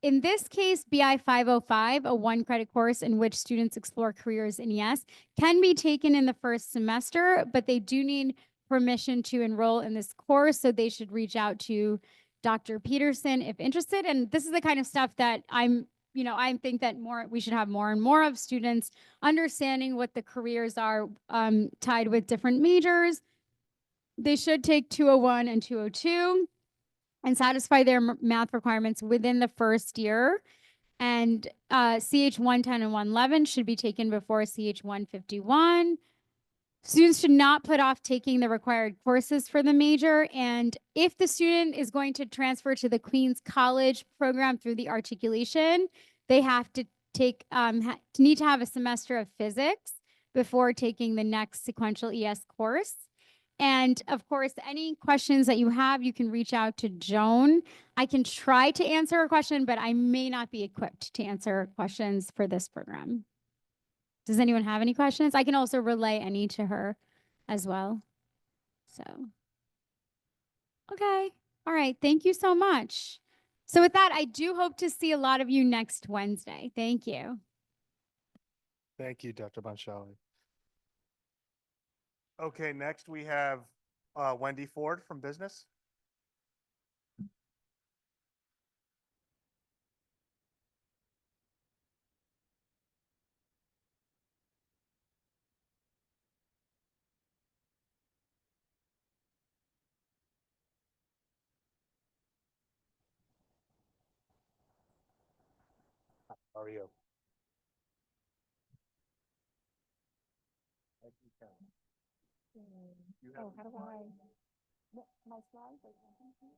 E: this case, BI 505, a 1-credit course in which students explore careers in ES, can be taken in the first semester, but they do need permission to enroll in this course, so they should reach out to Dr. Peterson if interested. And this is the kind of stuff that I think that we should have more and more of students understanding what the careers are tied with different majors. They should take 201 and 202 and satisfy their math requirements within the first year. And CH 110 and 111 should be taken before CH 151. Students should not put off taking the required courses for the major. And if the student is going to transfer to the Queens College program through the articulation, they have to need to have a semester of physics before taking the next sequential ES course. And of course, any questions that you have, you can reach out to Joan. I can try to answer a question, but I may not be equipped to answer questions for this program. Does anyone have any questions? I can also relay any to her as well. So, okay. All right. Thank you so much. So with that, I do hope to see a lot of you next Wednesday. Thank you.
D: Thank you, Dr. Bonshali. Okay, next we have Wendy Ford from business. How are you?
F: How do I? My slides are something.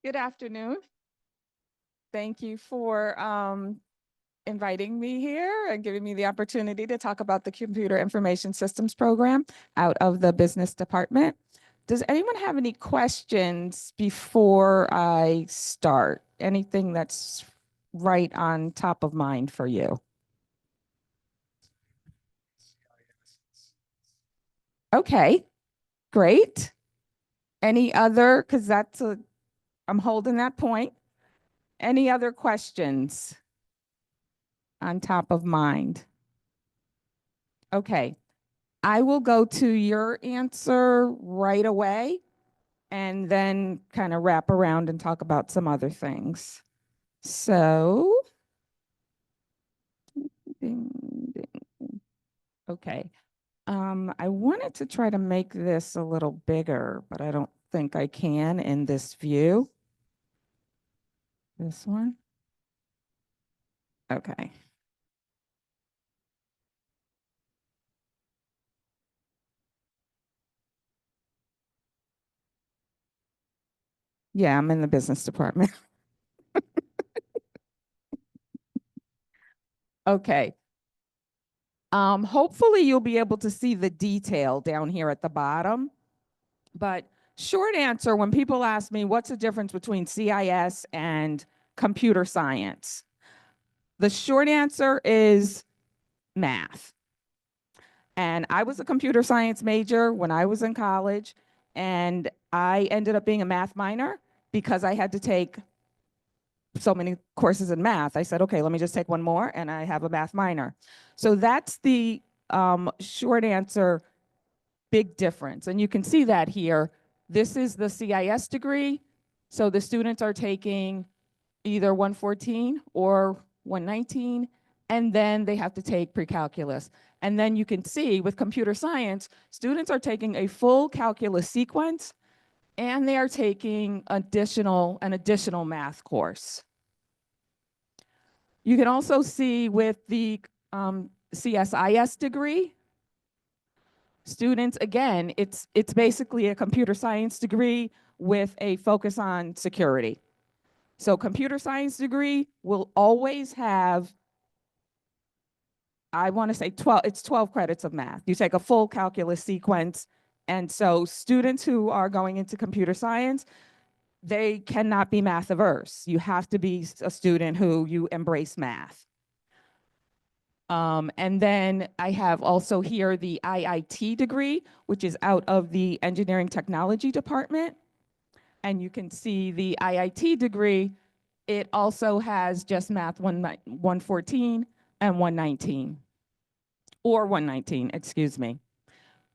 G: Good afternoon. Thank you for inviting me here and giving me the opportunity to talk about the Computer Information Systems program out of the business department. Does anyone have any questions before I start? Anything that's right on top of mind for you? Okay, great. Any other, because I'm holding that point. Any other questions on top of mind? Okay, I will go to your answer right away and then kind of wrap around and talk about some other things. So, ding, ding. Okay. I wanted to try to make this a little bigger, but I don't think I can in this view. This one. Okay. Yeah, I'm in the business department. Okay. Hopefully you'll be able to see the detail down here at the bottom. But short answer, when people ask me what's the difference between CIS and computer science, the short answer is math. And I was a computer science major when I was in college, and I ended up being a math minor because I had to take so many courses in math. I said, okay, let me just take one more, and I have a math minor. So that's the short answer, big difference. And you can see that here. This is the CIS degree. So the students are taking either 114 or 119, and then they have to take pre-calculus. And then you can see with computer science, students are taking a full calculus sequence, and they are taking an additional math course. You can also see with the CSIS degree, students, again, it's basically a computer science degree with a focus on security. So computer science degree will always have, I want to say 12 credits of math. You take a full calculus sequence. And so students who are going into computer science, they cannot be math averse. You have to be a student who you embrace math. And then I have also here the IIT degree, which is out of the engineering technology department. And you can see the IIT degree, it also has just math 114 and 119, or 119, excuse me.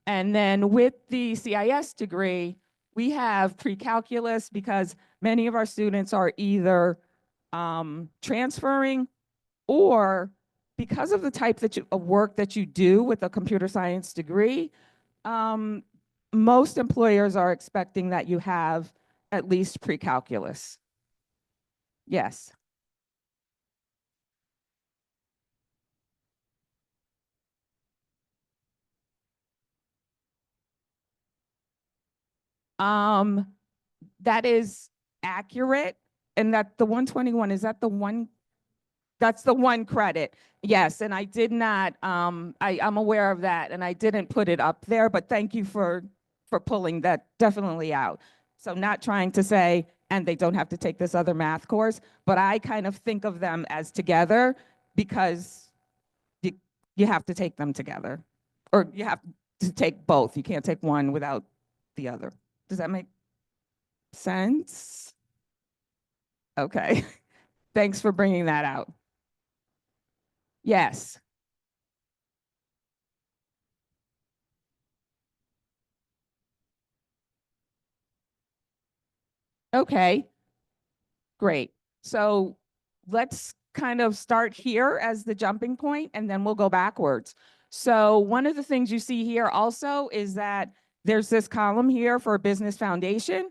G: And then with the CIS degree, we have pre-calculus because many of our students are either transferring, or because of the type of work that you do with a computer science degree, most employers are expecting that you have at least pre-calculus. Yes. That is accurate. And that the 121, is that the one? That's the one credit. Yes, and I did not, I'm aware of that, and I didn't put it up there, but thank you for pulling that definitely out. So not trying to say, and they don't have to take this other math course, but I kind of think of them as together because you have to take them together, or you have to take both. You can't take one without the other. Does that make sense? Okay. Thanks for bringing that out. Yes. Okay, great. So let's kind of start here as the jumping point, and then we'll go backwards. So one of the things you see here also is that there's this column here for a business foundation.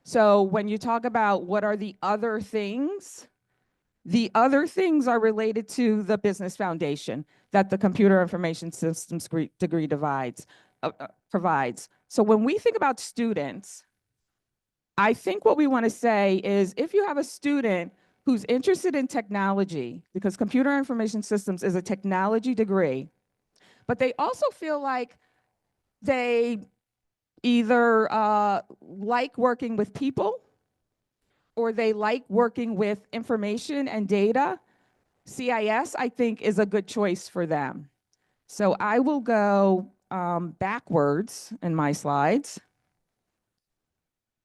G: So when you talk about what are the other things are related to the business foundation that the computer information systems degree provides. So when we think about students, I think what we want to say is if you have a student who's interested in technology, because computer information systems is a technology degree, but they also feel like they either like working with people or they like working with information and data, CIS, I think, is a good choice for them. So I will go backwards in my slides.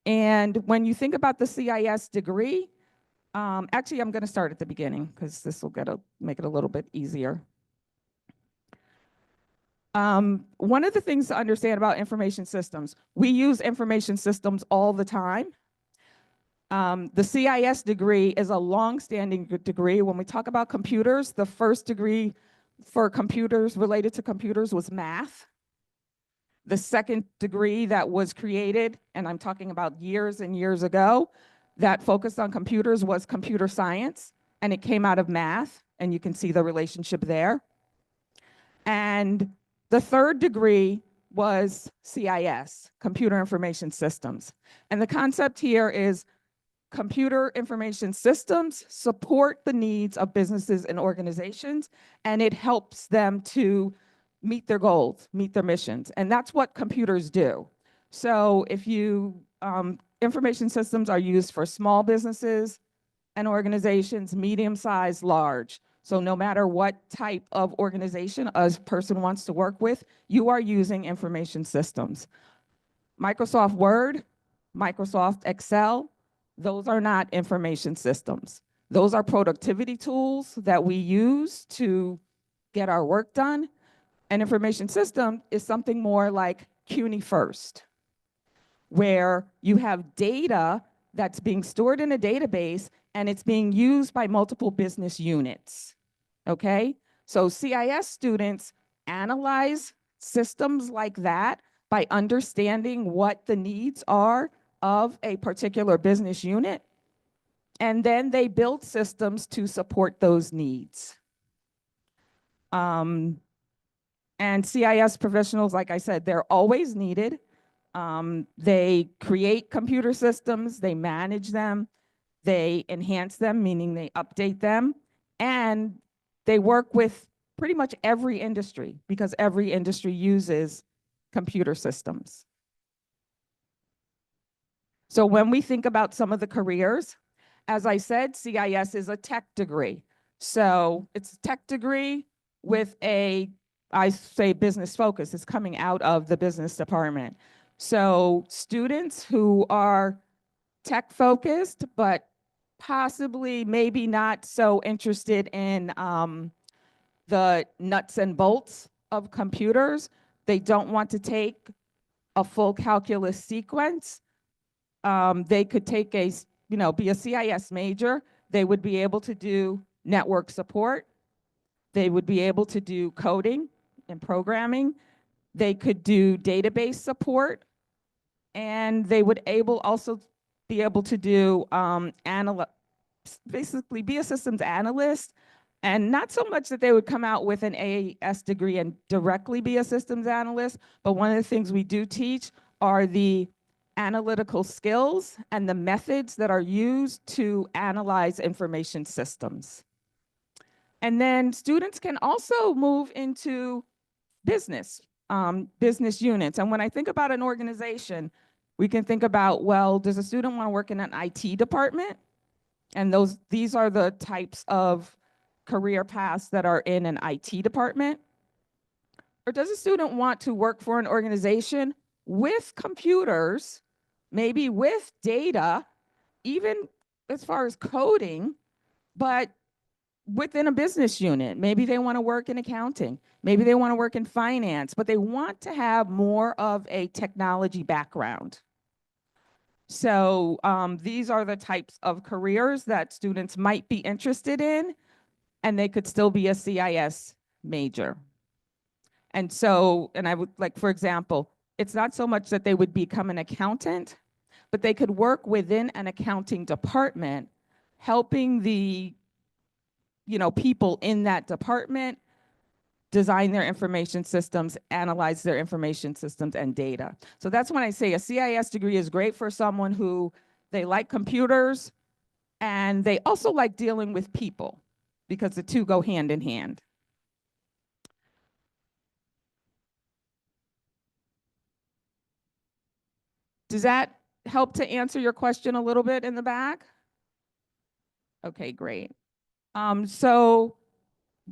G: And when you think about the CIS degree, actually, I'm going to start at the beginning because this will make it a little bit easier. One of the things to understand about information systems, we use information systems all the time. The CIS degree is a long-standing degree. When we talk about computers, the first degree for computers related to computers was math. The second degree that was created, and I'm talking about years and years ago, that focused on computers was computer science, and it came out of math, and you can see the relationship there. And the third degree was CIS, Computer Information Systems. And the concept here is computer information systems support the needs of businesses and organizations, and it helps them to meet their goals, meet their missions. And that's what computers do. So if you, information systems are used for small businesses and organizations, medium-sized, large. So no matter what type of organization a person wants to work with, you are using information systems. Microsoft Word, Microsoft Excel, those are not information systems. Those are productivity tools that we use to get our work done. An information system is something more like CUNY First, where you have data that's being stored in a database and it's being used by multiple business units, okay? So CIS students analyze systems like that by understanding what the needs are of a particular business unit, and then they build systems to support those needs. And CIS professionals, like I said, they're always needed. They create computer systems, they manage them, they enhance them, meaning they update them, and they work with pretty much every industry because every industry uses computer systems. So when we think about some of the careers, as I said, CIS is a tech degree. So it's a tech degree with a, I say, business focus. It's coming out of the business department. So students who are tech focused, but possibly maybe not so interested in the nuts and bolts of computers, they don't want to take a full calculus sequence. They could take a, be a CIS major. They would be able to do network support. They would be able to do coding and programming. They could do database support. And they would also be able to do basically be a systems analyst. And not so much that they would come out with an AS degree and directly be a systems analyst, but one of the things we do teach are the analytical skills and the methods that are used to analyze information systems. And then students can also move into business, business units. And when I think about an organization, we can think about, well, does a student want to work in an IT department? And these are the types of career paths that are in an IT department. Or does a student want to work for an organization with computers, maybe with data, even as far as coding, but within a business unit? Maybe they want to work in accounting. Maybe they want to work in finance, but they want to have more of a technology background. So these are the types of careers that students might be interested in, and they could still be a CIS major. And so, and I would like, for example, it's not so much that they would become an accountant, but they could work within an accounting department, helping the people in that department design their information systems, analyze their information systems and data. So that's when I say a CIS degree is great for someone who they like computers and they also like dealing with people because the two go hand in hand. Does that help to answer your question a little bit in the back? Okay, great. So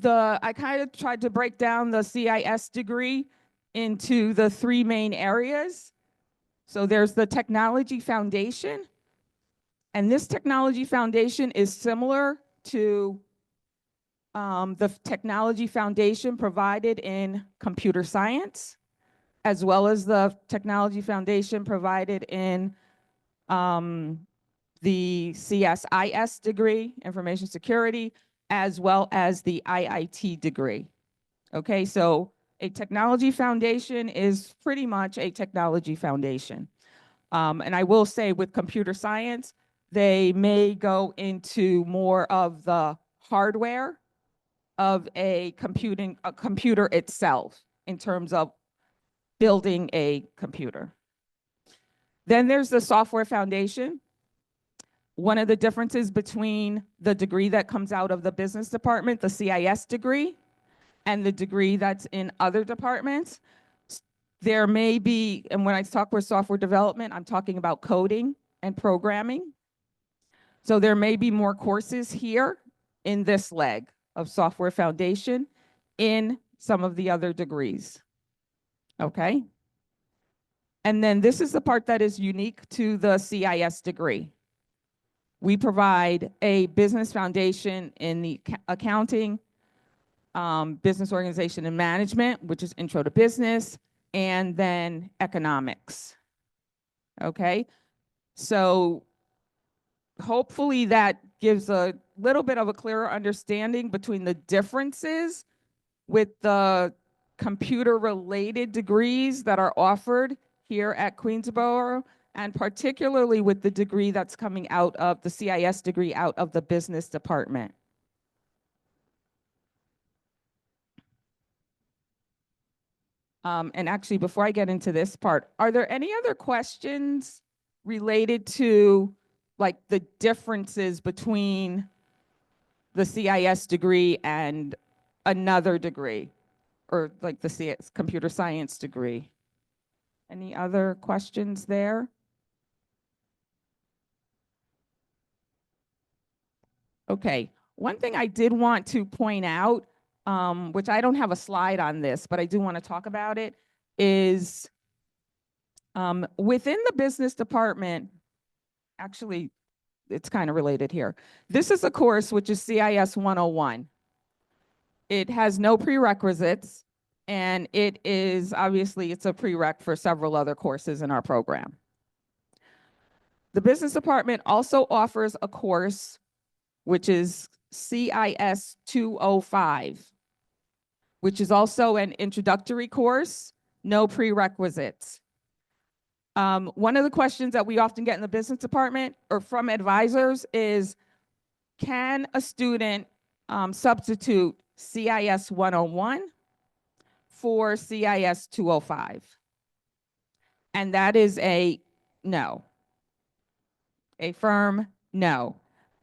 G: I kind of tried to break down the CIS degree into the three main areas. So there's the technology foundation. And this technology foundation is similar to the technology foundation provided in computer science, as well as the technology foundation provided in the CSIS degree, information security, as well as the IIT degree. Okay, so a technology foundation is pretty much a technology foundation. And I will say with computer science, they may go into more of the hardware of a computer itself in terms of building a computer. Then there's the software foundation. One of the differences between the degree that comes out of the business department, the CIS degree, and the degree that's in other departments, there may be, and when I talk with software development, I'm talking about coding and programming. So there may be more courses here in this leg of software foundation in some of the other degrees. Okay. And then this is the part that is unique to the CIS degree. We provide a business foundation in the accounting, business organization and management, which is intro to business, and then economics. Okay, so hopefully that gives a little bit of a clearer understanding between the differences with the computer-related degrees that are offered here at Queensborough, and particularly with the degree that's coming out of the CIS degree out of the business department. And actually, before I get into this part, are there any other questions related to like the differences between the CIS degree and another degree, or like the CS, computer science degree? Any other questions there? Okay, one thing I did want to point out, which I don't have a slide on this, but I do want to talk about it, is within the business department, actually, it's kind of related here. This is a course which is CIS 101. It has no prerequisites, and it is obviously, it's a prereq for several other courses in our program. The business department also offers a course which is CIS 205, which is also an introductory course, no prerequisites. One of the questions that we often get in the business department or from advisors is, can a student substitute CIS 101 for CIS 205? And that is a no, a firm no.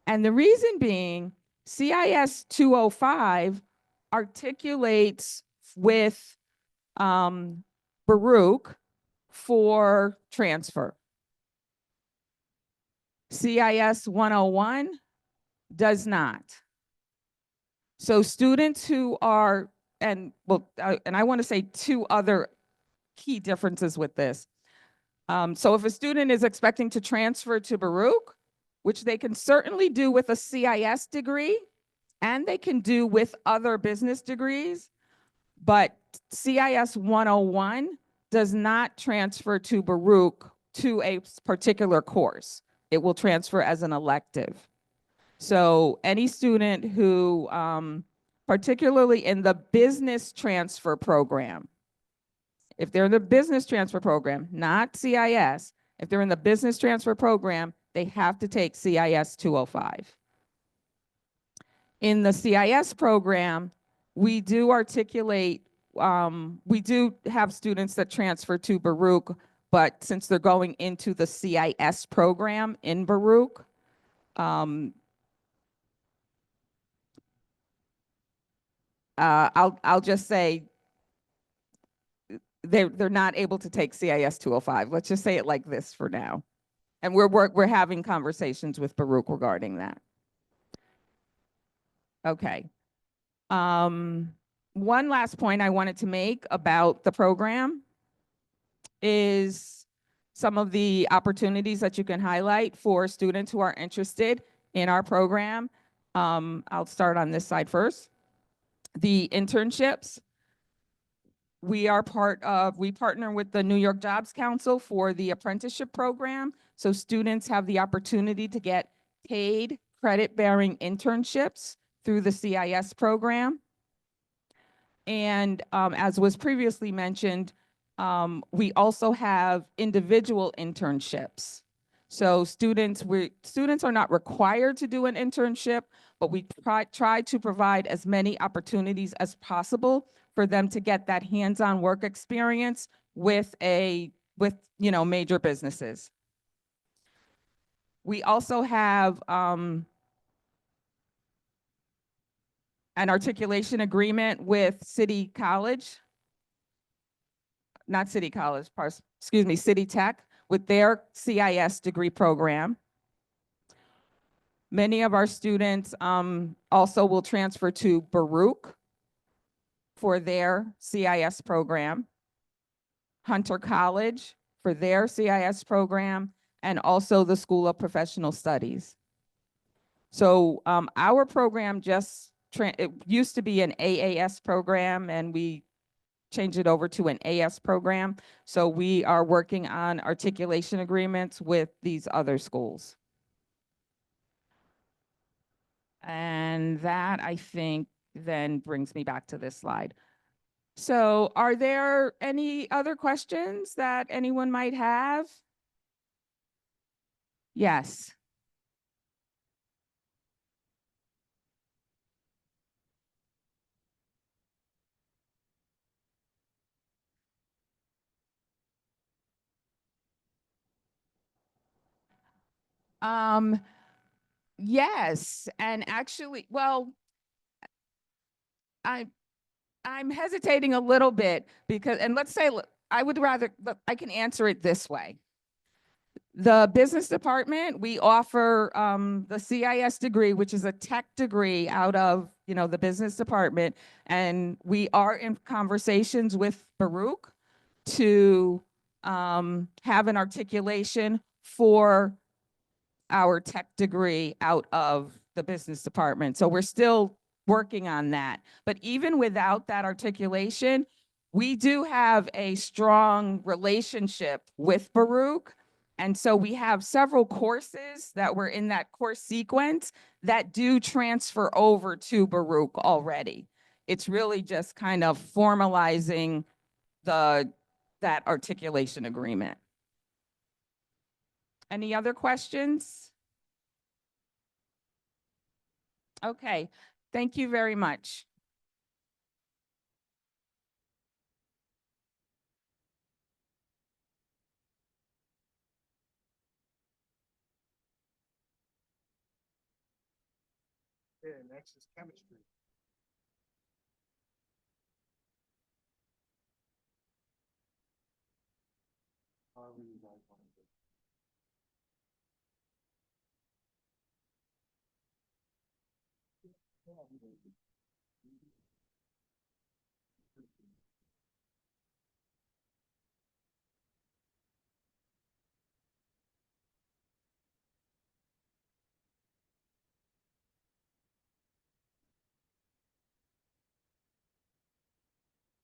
G: And the reason being, CIS 205 articulates with Baruch for transfer. CIS 101 does not. So students who are, and I want to say two other key differences with this. So if a student is expecting to transfer to Baruch, which they can certainly do with a CIS degree, and they can do with other business degrees, but CIS 101 does not transfer to Baruch to a particular course. It will transfer as an elective. So any student who, particularly in the business transfer program, if they're in the business transfer program, not CIS, if they're in the business transfer program, they have to take CIS 205. In the CIS program, we do articulate, we do have students that transfer to Baruch, but since they're going into the CIS program in Baruch, I'll just say they're not able to take CIS 205. Let's just say it like this for now. And we're having conversations with Baruch regarding that. Okay. One last point I wanted to make about the program is some of the opportunities that you can highlight for students who are interested in our program. I'll start on this side first. the internships. We partner with the New York Jobs Council for the apprenticeship program. So students have the opportunity to get paid credit-bearing internships through the CIS program. And as was previously mentioned, we also have individual internships. So students are not required to do an internship, but we try to provide as many opportunities as possible for them to get that hands-on work experience with major businesses. We also have an articulation agreement with City College, not City College, excuse me, City Tech, with their CIS degree program. Many of our students also will transfer to Baruch for their CIS program, Hunter College for their CIS program, and also the School of Professional Studies. So our program it used to be an AAS program, and we changed it over to an AS program. So we are working on articulation agreements with these other schools. And that, I think, then brings me back to this slide. So are there any other questions that anyone might have? Yes. Yes, and actually, well, I'm hesitating a little bit because, and let's say, I can answer it this way. The business department, we offer the CIS degree, which is a tech degree out of, the business department. And we are in conversations with Baruch to have an articulation for our tech degree out of the business department. So we're still working on that. But even without that articulation, we do have a strong relationship with Baruch. And so we have several courses that were in that course sequence that do transfer over to Baruch already. It's really just kind of formalizing that articulation agreement. Any other questions? Okay, thank you very much.
B: Okay, next is chemistry. However you guys want to do it.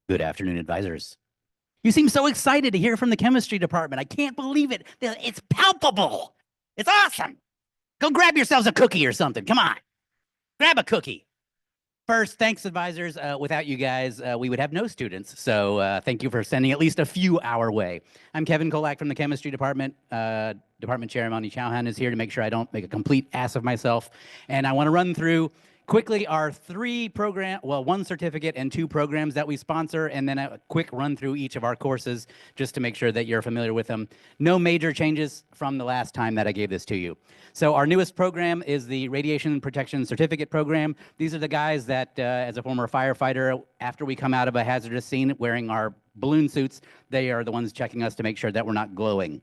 H: Good afternoon, advisors. You seem so excited to hear from the chemistry department. I can't believe it. It's palpable. It's awesome. Go grab yourselves a cookie or something. Come on. Grab a cookie. First, thanks, advisors. Without you guys, we would have no students. So thank you for sending at least a few our way. I'm Kevin Kolak from the chemistry department. Department Chair Monty Chauhan is here to make sure I don't make a complete ass of myself. And I want to run through quickly our one certificate and 2 programs that we sponsor, and then a quick run through each of our courses just to make sure that you're familiar with them. No major changes from the last time that I gave this to you. So our newest program is the Radiation Protection Certificate Program. These are the guys that, as a former firefighter, after we come out of a hazardous scene wearing our balloon suits, they are the ones checking us to make sure that we're not glowing.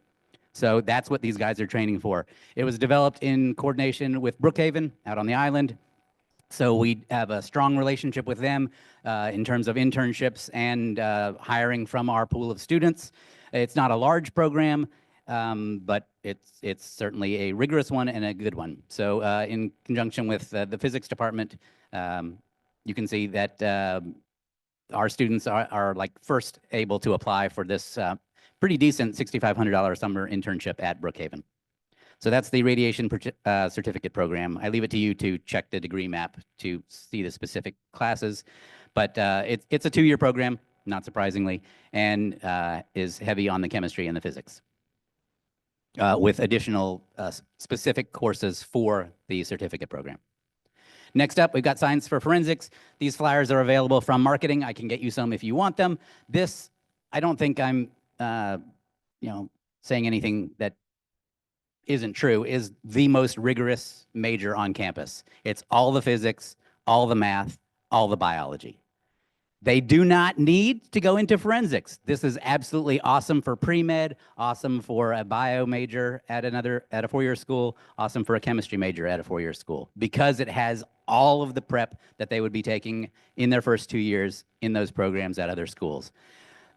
H: So that's what these guys are training for. It was developed in coordination with Brookhaven out on the island. So we have a strong relationship with them in terms of internships and hiring from our pool of students. It's not a large program, but it's certainly a rigorous one and a good one. So in conjunction with the physics department, you can see that our students are like first able to apply for this pretty decent $6,500 summer internship at Brookhaven. So that's the radiation certificate program. I leave it to you to check the degree map to see the specific classes, but it's a 2-year program, not surprisingly, and is heavy on the chemistry and the physics, with additional specific courses for the certificate program. Next up, we've got Science for Forensics. These flyers are available from marketing. I can get you some if you want them. This, I don't think I'm, saying anything that isn't true, is the most rigorous major on campus. It's all the physics, all the math, all the biology. They do not need to go into forensics. This is absolutely awesome for pre-med, awesome for a bio major at a 4-year school, awesome for a chemistry major at a 4-year school, because it has all of the prep that they would be taking in their first 2 years in those programs at other schools.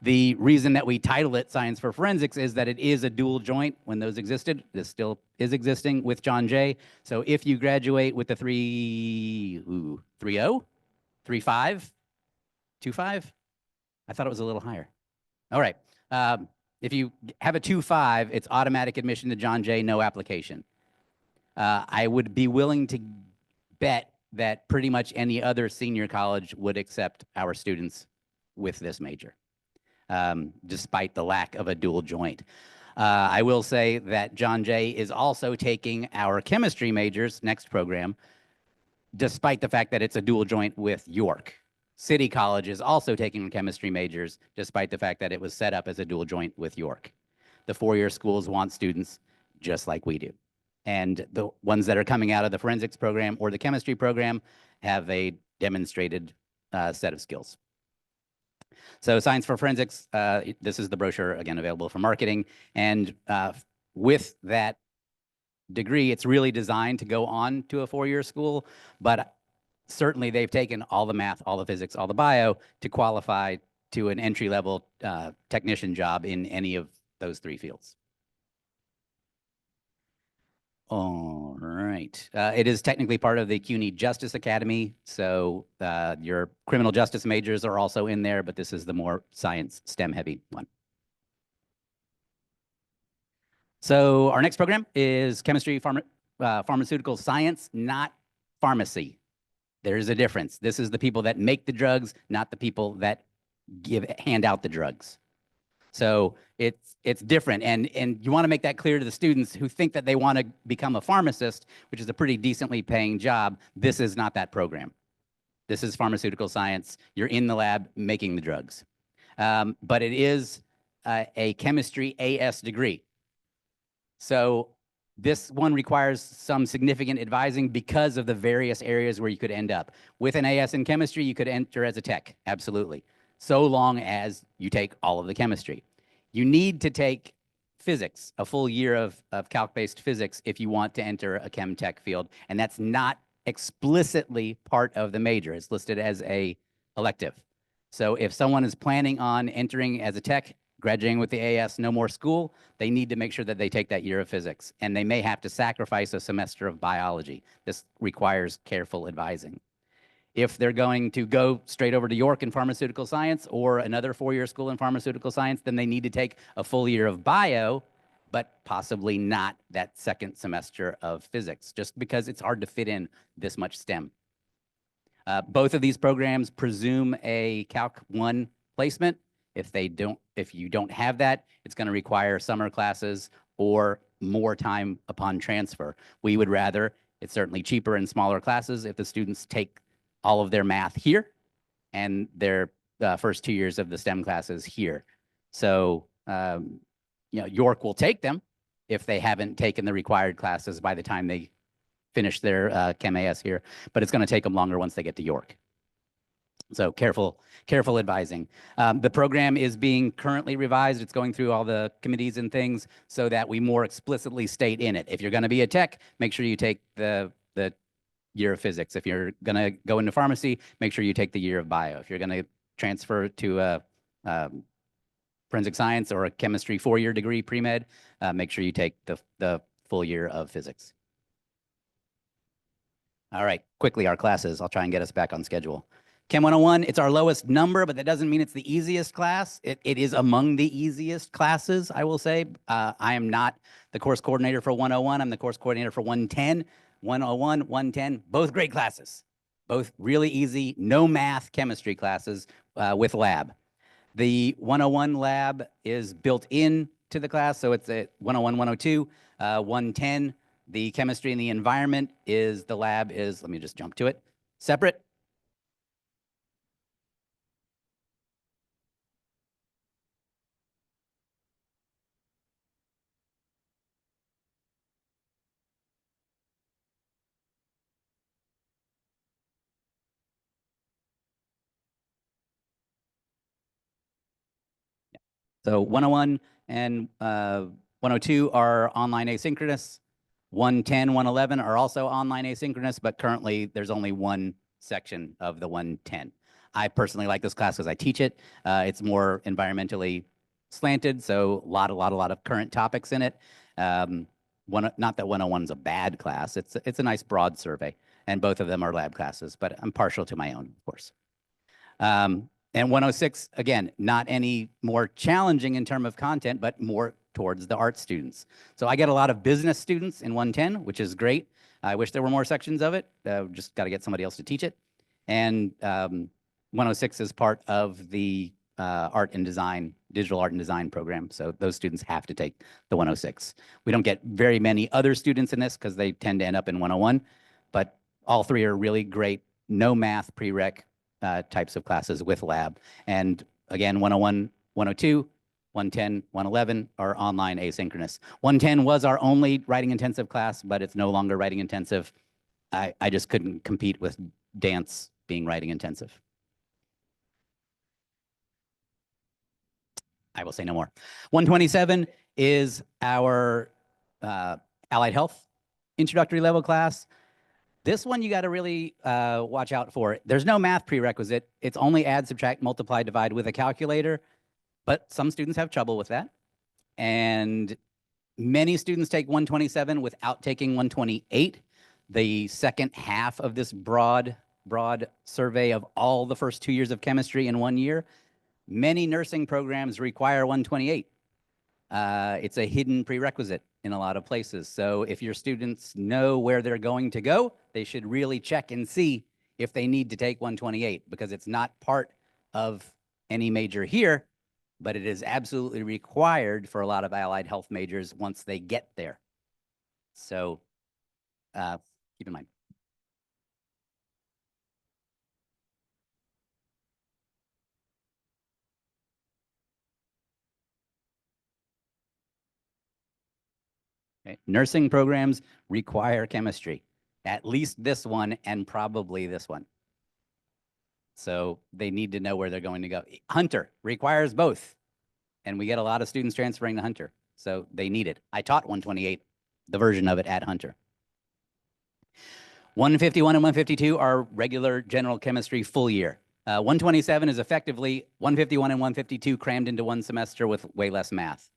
H: The reason that we title it Science for Forensics is that it is a dual joint. When those existed, this still is existing with John Jay. So if you graduate with the 3.0, 3.5, 2.5? I thought it was a little higher. All right. If you have a 2.5, it's automatic admission to John Jay, no application. I would be willing to bet that pretty much any other senior college would accept our students with this major, despite the lack of a dual joint. I will say that John Jay is also taking our chemistry majors, next program, despite the fact that it's a dual joint with York. City College is also taking chemistry majors, despite the fact that it was set up as a dual joint with York. The 4-year schools want students just like we do. And the ones that are coming out of the forensics program or the chemistry program have a demonstrated set of skills. So Science for Forensics, this is the brochure, again, available for marketing. And with that degree, it's really designed to go on to a 4-year school, but certainly they've taken all the math, all the physics, all the bio to qualify to an entry-level technician job in any of those 3 fields. All right. It is technically part of the CUNY Justice Academy, so your criminal justice majors are also in there, but this is the more science STEM-heavy one. So our next program is chemistry, pharmaceutical science, not pharmacy. There is a difference. This is the people that make the drugs, not the people that hand out the drugs. So it's different. And you want to make that clear to the students who think that they want to become a pharmacist, which is a pretty decently paying job. This is not that program. This is pharmaceutical science. You're in the lab making the drugs. But it is a chemistry AS degree. So this one requires some significant advising because of the various areas where you could end up. With an AS in chemistry, you could enter as a tech, absolutely, so long as you take all of the chemistry. You need to take physics, a full year of calc-based physics if you want to enter a chem tech field, and that's not explicitly part of the major. It's listed as a elective. So if someone is planning on entering as a tech, graduating with the AS, no more school, they need to make sure that they take that year of physics, and they may have to sacrifice a semester of biology. This requires careful advising. If they're going to go straight over to York in pharmaceutical science or another 4-year school in pharmaceutical science, then they need to take a full year of bio, but possibly not that second semester of physics, just because it's hard to fit in this much STEM. Both of these programs presume a Calc 1 placement. If you don't have that, it's going to require summer classes or more time upon transfer. We would rather, it's certainly cheaper in smaller classes if the students take all of their math here and their first 2 years of the STEM classes here. So, York will take them if they haven't taken the required classes by the time they finish their Chem AS here, but it's going to take them longer once they get to York. So careful advising. The program is being currently revised. It's going through all the committees and things so that we more explicitly state in it. If you're going to be a tech, make sure you take the year of physics. If you're going to go into pharmacy, make sure you take the year of bio. If you're going to transfer to forensic science or a chemistry 4-year degree pre-med, make sure you take the full year of physics. All right, quickly, our classes. I'll try and get us back on schedule. Chem 101, it's our lowest number, but that doesn't mean it's the easiest class. It is among the easiest classes, I will say. I am not the course coordinator for 101. I'm the course coordinator for 110. 101, 110, both great classes. Both really easy, no math chemistry classes with lab. The 101 lab is built in to the class, so it's at 101, 102, 110. The chemistry and the environment is, the lab is, let me just jump to it, separate. So 101 and 102 are online asynchronous. 110, 111 are also online asynchronous, but currently there's only one section of the 110. I personally like this class because I teach it. It's more environmentally slanted, so a lot of current topics in it. Not that 101 is a bad class. It's a nice broad survey, and both of them are lab classes, but I'm partial to my own, of course. And 106, again, not any more challenging in terms of content, but more towards the art students. So I get a lot of business students in 110, which is great. I wish there were more sections of it. Just got to get somebody else to teach it. And 106 is part of the art and design, digital art and design program. So those students have to take the 106. We don't get very many other students in this because they tend to end up in 101, but all three are really great, no math prereq types of classes with lab. And again, 101, 102, 110, 111 are online asynchronous. 110 was our only writing intensive class, but it's no longer writing intensive. I just couldn't compete with dance being writing intensive. I will say no more. 127 is our allied health introductory level class. This one you got to really watch out for. There's no math prerequisite. It's only add, subtract, multiply, divide with a calculator, but some students have trouble with that. And many students take 127 without taking 128. The second half of this broad survey of all the first 2 years of chemistry in 1 year, many nursing programs require 128. It's a hidden prerequisite in a lot of places. So if your students know where they're going to go, they should really check and see if they need to take 128, because it's not part of any major here, but it is absolutely required for a lot of allied health majors once they get there. So keep in mind. Okay. Nursing programs require chemistry, at least this one and probably this one. So they need to know where they're going to go. Hunter requires both. And we get a lot of students transferring to Hunter. So they need it. I taught 128, the version of it at Hunter. 151 and 152 are regular general chemistry full year. 127 is effectively 151 and 152 crammed into one semester with way less math.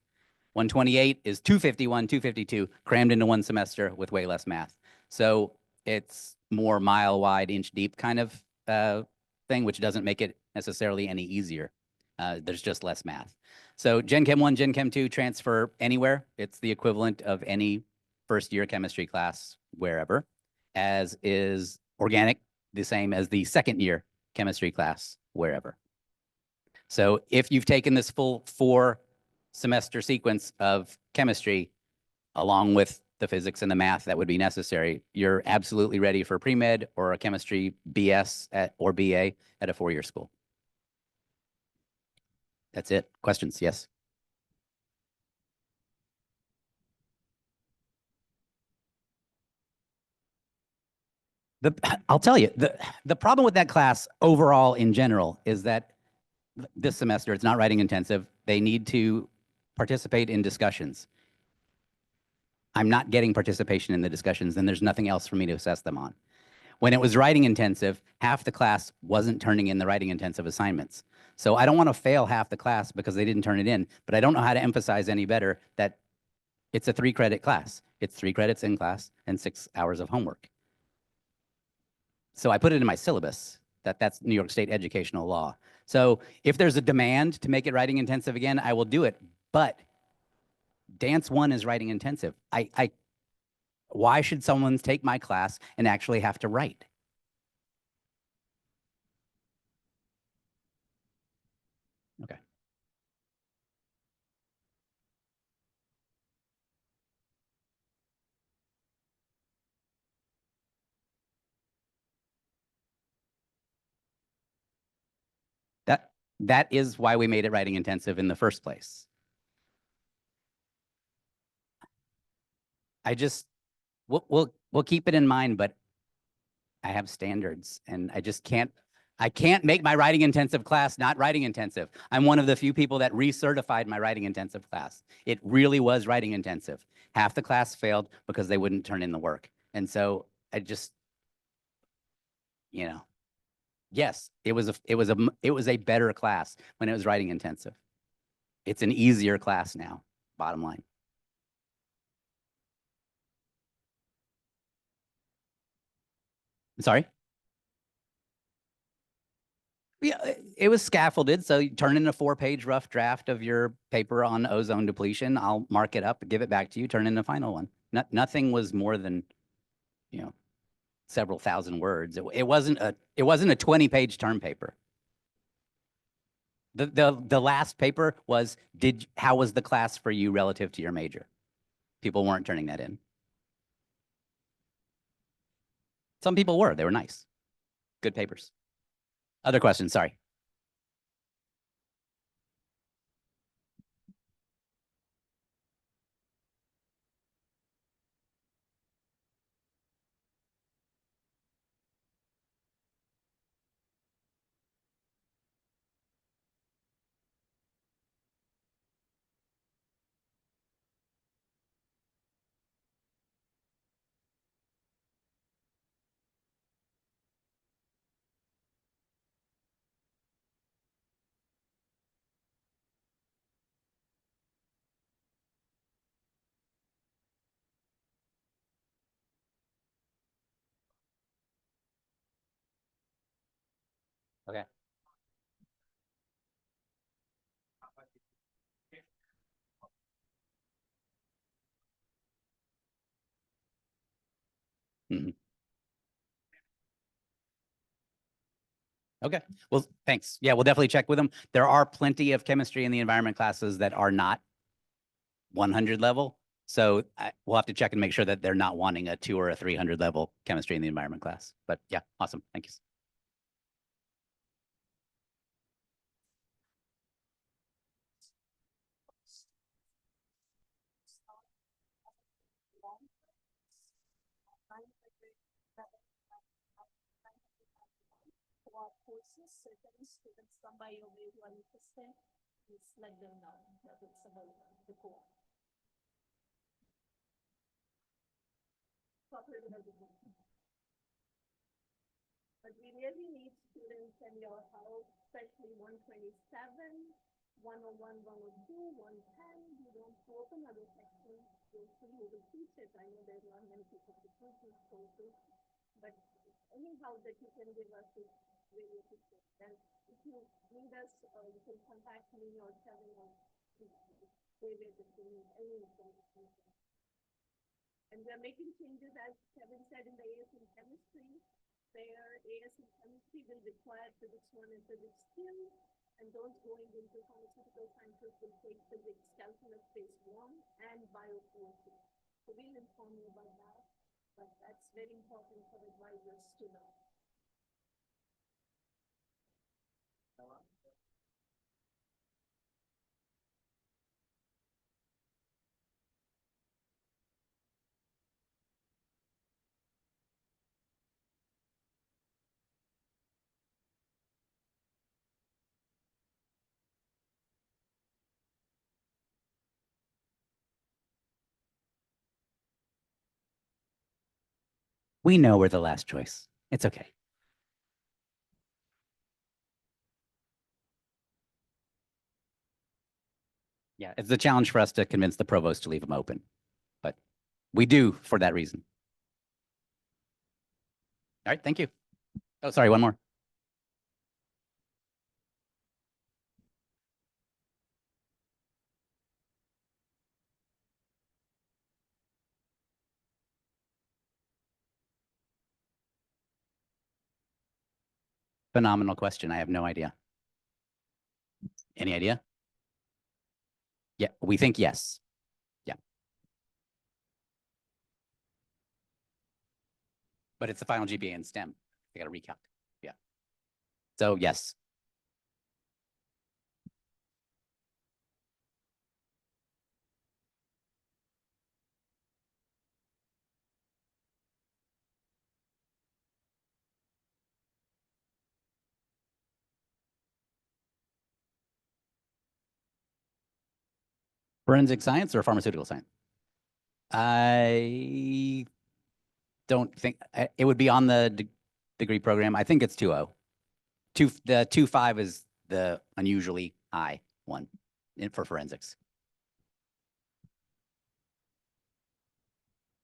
H: 128 is 251, 252 crammed into one semester with way less math. So it's more mile wide, inch deep kind of thing, which doesn't make it necessarily any easier. There's just less math. So Gen Chem 1, Gen Chem 2 transfer anywhere. It's the equivalent of any first year chemistry class wherever, as is organic, the same as the second year chemistry class wherever. So if you've taken this full 4 semester sequence of chemistry, along with the physics and the math that would be necessary, you're absolutely ready for pre-med or a chemistry BS or BA at a 4-year school. That's it. Questions? Yes. I'll tell you, the problem with that class overall in general is that this semester, it's not writing intensive. They need to participate in discussions. I'm not getting participation in the discussions, and there's nothing else for me to assess them on. When it was writing intensive, half the class wasn't turning in the writing intensive assignments. So I don't want to fail half the class because they didn't turn it in, but I don't know how to emphasize any better that it's a 3-credit class. It's 3 credits in class and 6 hours of homework. So I put it in my syllabus, That's New York State educational law. So if there's a demand to make it writing intensive again, I will do it. But Dance 1 is writing intensive. Why should someone take my class and actually have to write? Okay. That is why we made it writing intensive in the first place. We'll keep it in mind, but I have standards and I can't make my writing intensive class not writing intensive. I'm one of the few people that recertified my writing intensive class. It really was writing intensive. Half the class failed because they wouldn't turn in the work. And so I just, yes, it was a better class when it was writing intensive. It's an easier class now, bottom line. Sorry? Yeah, it was scaffolded. So you turn in a 4-page rough draft of your paper on ozone depletion. I'll mark it up, give it back to you, turn in the final one. Nothing was more than, several thousand words. It wasn't a 20-page term paper. The last paper was, how was the class for you relative to your major? People weren't turning that in. Some people were. They were nice. Good papers. Other questions? Sorry. Okay. Mhm. Okay. Well, thanks. Yeah, we'll definitely check with them. There are plenty of chemistry in the environment classes that are not 100 level. So we'll have to check and make sure that they're not wanting a 200 or a 300 level chemistry in the environment class. But yeah, awesome. Thank you.
F: Courses, certain students come by only 1%. Just let them know that it's about the core. But we really need students and your help, especially 127, 101, 102, 110. You don't open other sections. Hopefully you will teach it. I know there's not many people to teach these courses, but anyhow that you can give us is really appreciated. And if you need us, you can contact me or Kevin or David if you need any information. And we're making changes, as Kevin said, in the AS in chemistry. Their AS in chemistry will require physics 1 and physics 2, and those going into pharmaceutical sciences will take physics, calculus phase 1, and biochemistry. So we'll inform you about that, but that's very important for advisors to know.
H: We know we're the last choice. It's okay. Yeah, it's a challenge for us to convince the provost to leave them open, but we do for that reason. All right, thank you. Oh, sorry, one more. Phenomenal question. I have no idea. Any idea? Yeah, we think yes. Yeah. But it's the final GPA in STEM. They got to recalc. Yeah. So yes. Forensic science or pharmaceutical science? I don't think it would be on the degree program. I think it's 2.0. The 2.5 is the unusually high one for forensics.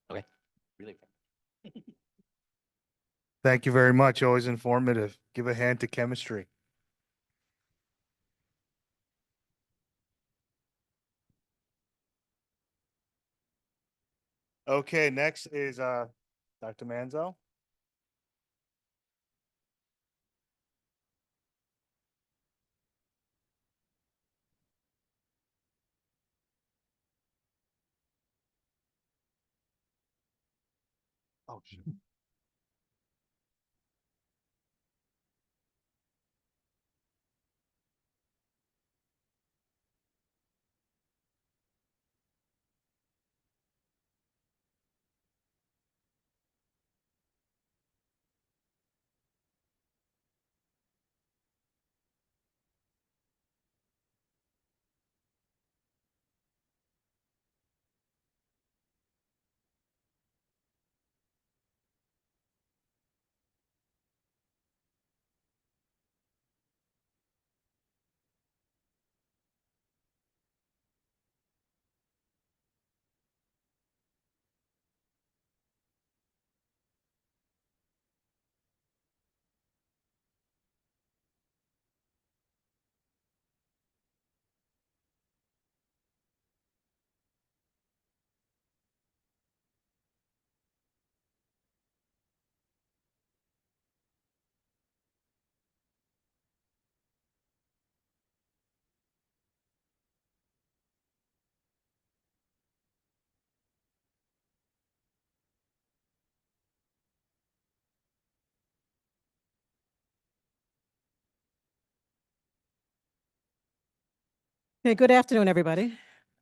H: Okay. Really.
D: Thank you very much. Always informative. Give a hand to chemistry. Okay, next is Dr. Manzo. Oh, shit.
I: Hey, good afternoon, everybody.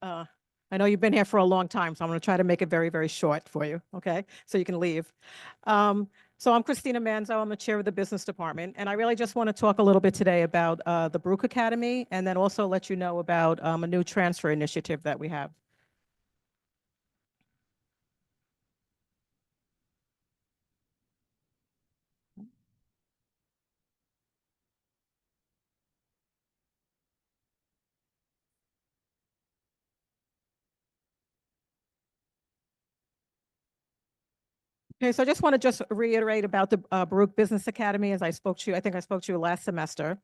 I: I know you've been here for a long time, so I'm going to try to make it very, very short for you, okay? So you can leave. So I'm Christina Manzo. I'm the chair of the business department, and I really just want to talk a little bit today about the Baruch Academy, and then also let you know about a new transfer initiative that we have. Okay, so I just want to just reiterate about the Baruch Business Academy, as I spoke to you, I think I spoke to you last semester.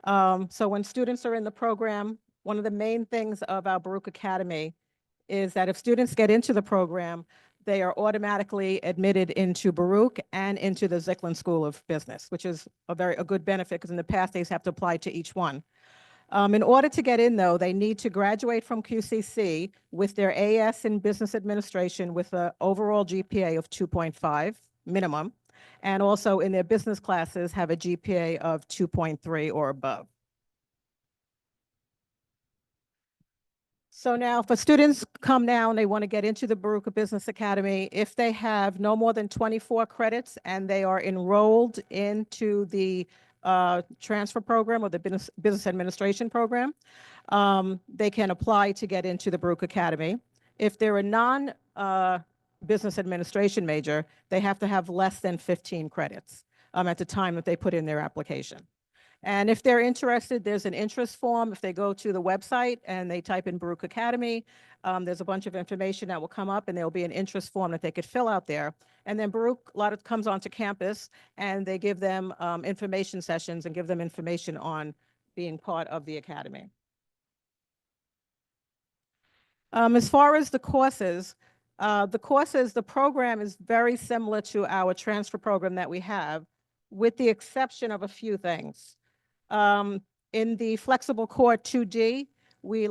I: So when students are in the program, one of the main things of our Baruch Academy is that if students get into the program, they are automatically admitted into Baruch and into the Zicklin School of Business, which is a good benefit because in the past they used to have to apply to each one. In order to get in, though, they need to graduate from QCC with their AS in Business Administration with an overall GPA of 2.5 minimum, and also in their business classes have a GPA of 2.3 or above. So now for students come now and they want to get into the Baruch Business Academy, if they have no more than 24 credits and they are enrolled into the transfer program or the business administration program, they can apply to get into the Baruch Academy. If they're a non-business administration major, they have to have less than 15 credits at the time that they put in their application. And if they're interested, there's an interest form. If they go to the website and they type in Baruch Academy, there's a bunch of information that will come up and there'll be an interest form that they could fill out there. And then Baruch comes onto campus and they give them information sessions and give them information on being part of the academy. As far as the courses, the program is very similar to our transfer program that we have. with the exception of a few things. In the flexible core 2D, we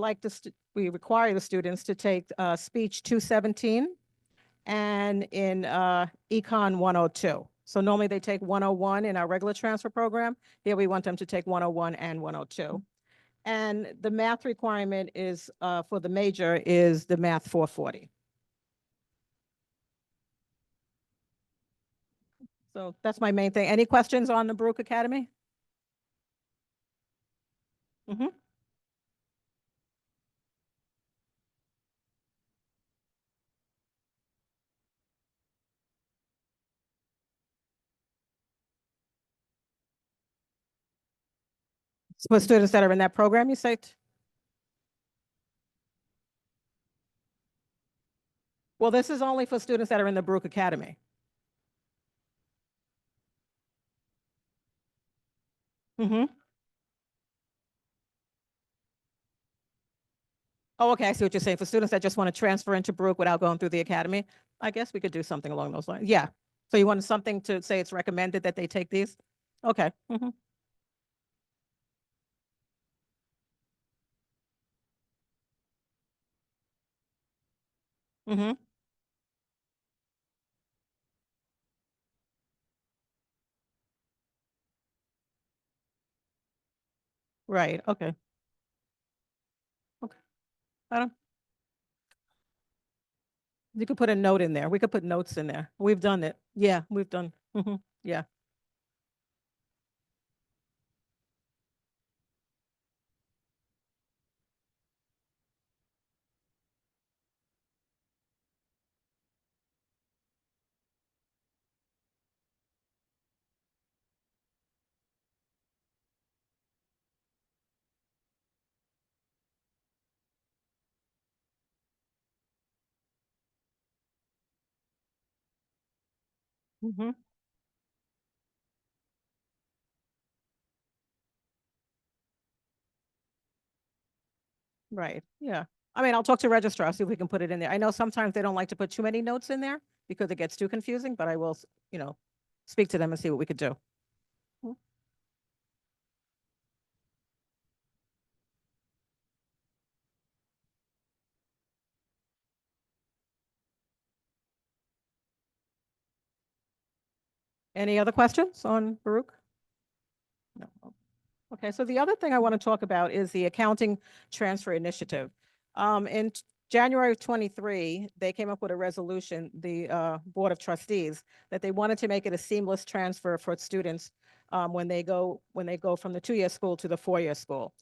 I: require the students to take speech 217 and in econ 102. So normally they take 101 in our regular transfer program. Here we want them to take 101 and 102. And the math requirement is for the major is the math 440. So that's my main thing. Any questions on the Baruch Academy? Mm-hmm. For students that are in that program, you say? Well, this is only for students that are in the Baruch Academy. Mm-hmm. Oh, okay, I see what you're saying. For students that just want to transfer into Baruch without going through the academy, I guess we could do something along those lines. Yeah. So you want something to say it's recommended that they take these? Okay. Mm-hmm. Mm-hmm. Right. Okay. Okay. I don't. You could put a note in there. We could put notes in there. We've done it. Yeah, we've done. Mm-hmm. Yeah. Mm-hmm. Right. Yeah. I mean, I'll talk to registrar, see if we can put it in there. I know sometimes they don't like to put too many notes in there because it gets too confusing, but I will, speak to them and see what we could do. Mm. Any other questions on Baruch? No. Okay, so the other thing I want to talk about is the accounting transfer initiative. In January of 23, they came up with a resolution, the Board of Trustees, that they wanted to make it a seamless transfer for students when they go from the 2-year school to the 4-year school.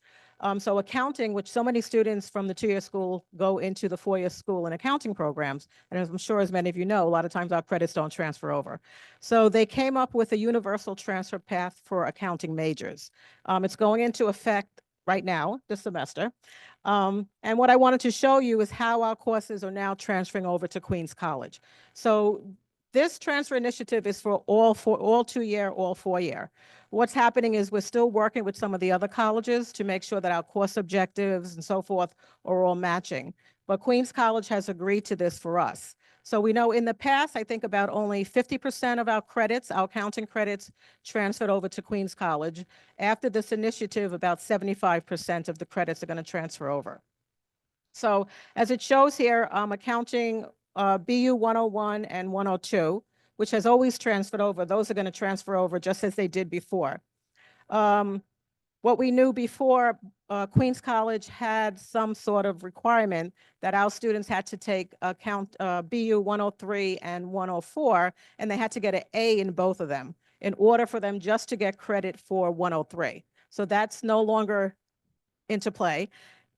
I: So accounting, which so many students from the 2-year school go into the 4-year school in accounting programs, and as I'm sure as many of you know, a lot of times our credits don't transfer over. So they came up with a universal transfer path for accounting majors. It's going into effect right now, this semester. And what I wanted to show you is how our courses are now transferring over to Queens College. So this transfer initiative is for all 2-year, all 4-year. What's happening is we're still working with some of the other colleges to make sure that our course objectives and so forth are all matching. But Queens College has agreed to this for us. So we know in the past, I think about only 50% of our credits, our accounting credits, transferred over to Queens College. After this initiative, about 75% of the credits are going to transfer over. So as it shows here, accounting BU 101 and 102, which has always transferred over, those are going to transfer over just as they did before. What we knew before, Queens College had some sort of requirement that our students had to take BU 103 and 104, and they had to get an A in both of them in order for them just to get credit for 103. So that's no longer into play.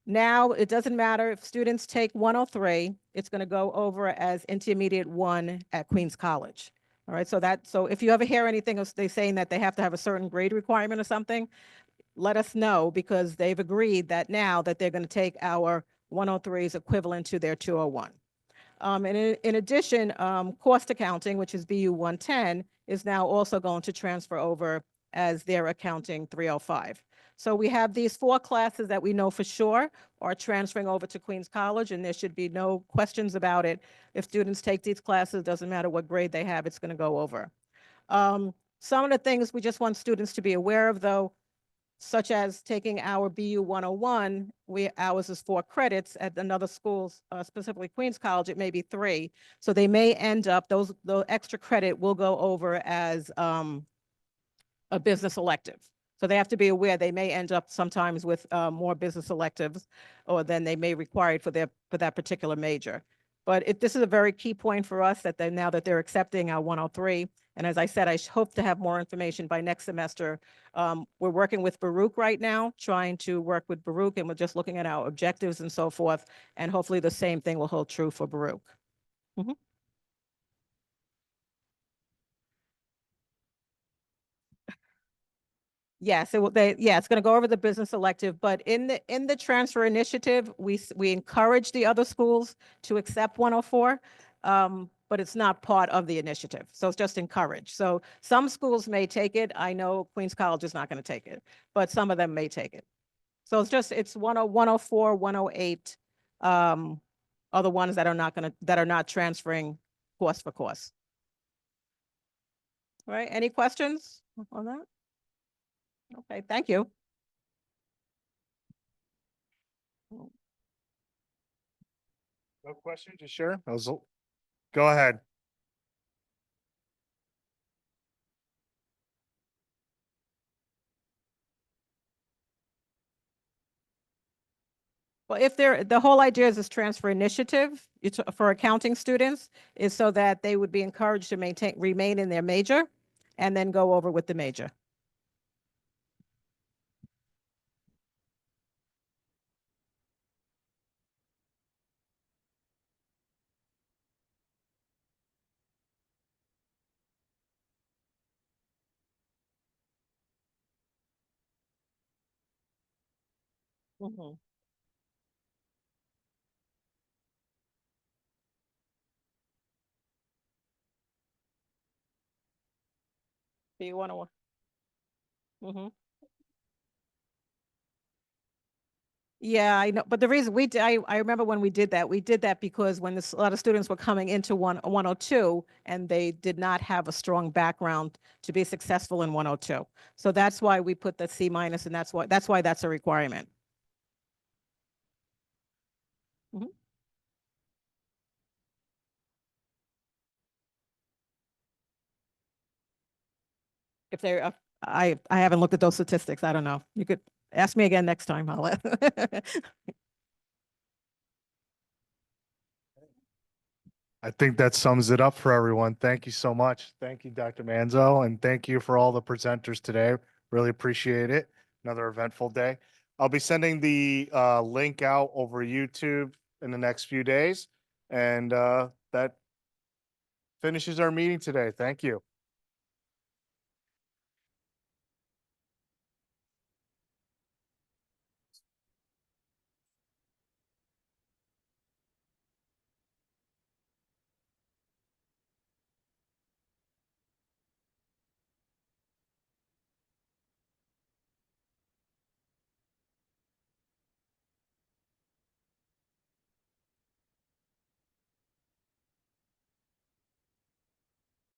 I: Now, it doesn't matter if students take 103, it's going to go over as intermediate 1 at Queens College. All right, so if you ever hear anything of they saying that they have to have a certain grade requirement or something, let us know, because they've agreed that now that they're going to take our 103s equivalent to their 201. And in addition, cost accounting, which is BU 110, is now also going to transfer over as their accounting 305. So we have these 4 classes that we know for sure are transferring over to Queens College, and there should be no questions about it. If students take these classes, doesn't matter what grade they have, it's going to go over. some of the things we just want students to be aware of though, such as taking our BU 101, ours is 4 credits at another schools, specifically Queens College, it may be 3. So they may end up, the extra credit will go over as a business elective. So they have to be aware they may end up sometimes with more business electives or than they may require for that particular major. But this is a very key point for us that now that they're accepting our 103. And as I said, I hope to have more information by next semester. We're working with Baruch right now, trying to work with Baruch, and we're just looking at our objectives and so forth. And hopefully the same thing will hold true for Baruch. Mhm. Yes, it's going to go over the business elective, but in the transfer initiative, we encourage the other schools to accept 104. But it's not part of the initiative. So it's just encouraged. So some schools may take it. I know Queens College is not going to take it, but some of them may take it. So it's 104, 108 are the ones that are not transferring course for course. All right, any questions on that? Okay, thank you.
D: No question, just share. Go ahead.
I: Well, the whole idea is this transfer initiative for accounting students is so that they would be encouraged to remain in their major and then go over with the major. Mhm. Do you want to? Mhm. Yeah, I know. But the reason I remember when we did that because when a lot of students were coming into 102 and they did not have a strong background to be successful in 102. So that's why we put the C minus, and that's why that's a requirement. Mhm. If they're, I haven't looked at those statistics. I don't know. You could ask me again next time. I'll let.
D: I think that sums it up for everyone. Thank you so much. Thank you, Dr. Manzo, and thank you for all the presenters today. Really appreciate it. Another eventful day. I'll be sending the link out over YouTube in the next few days. And that finishes our meeting today. Thank you.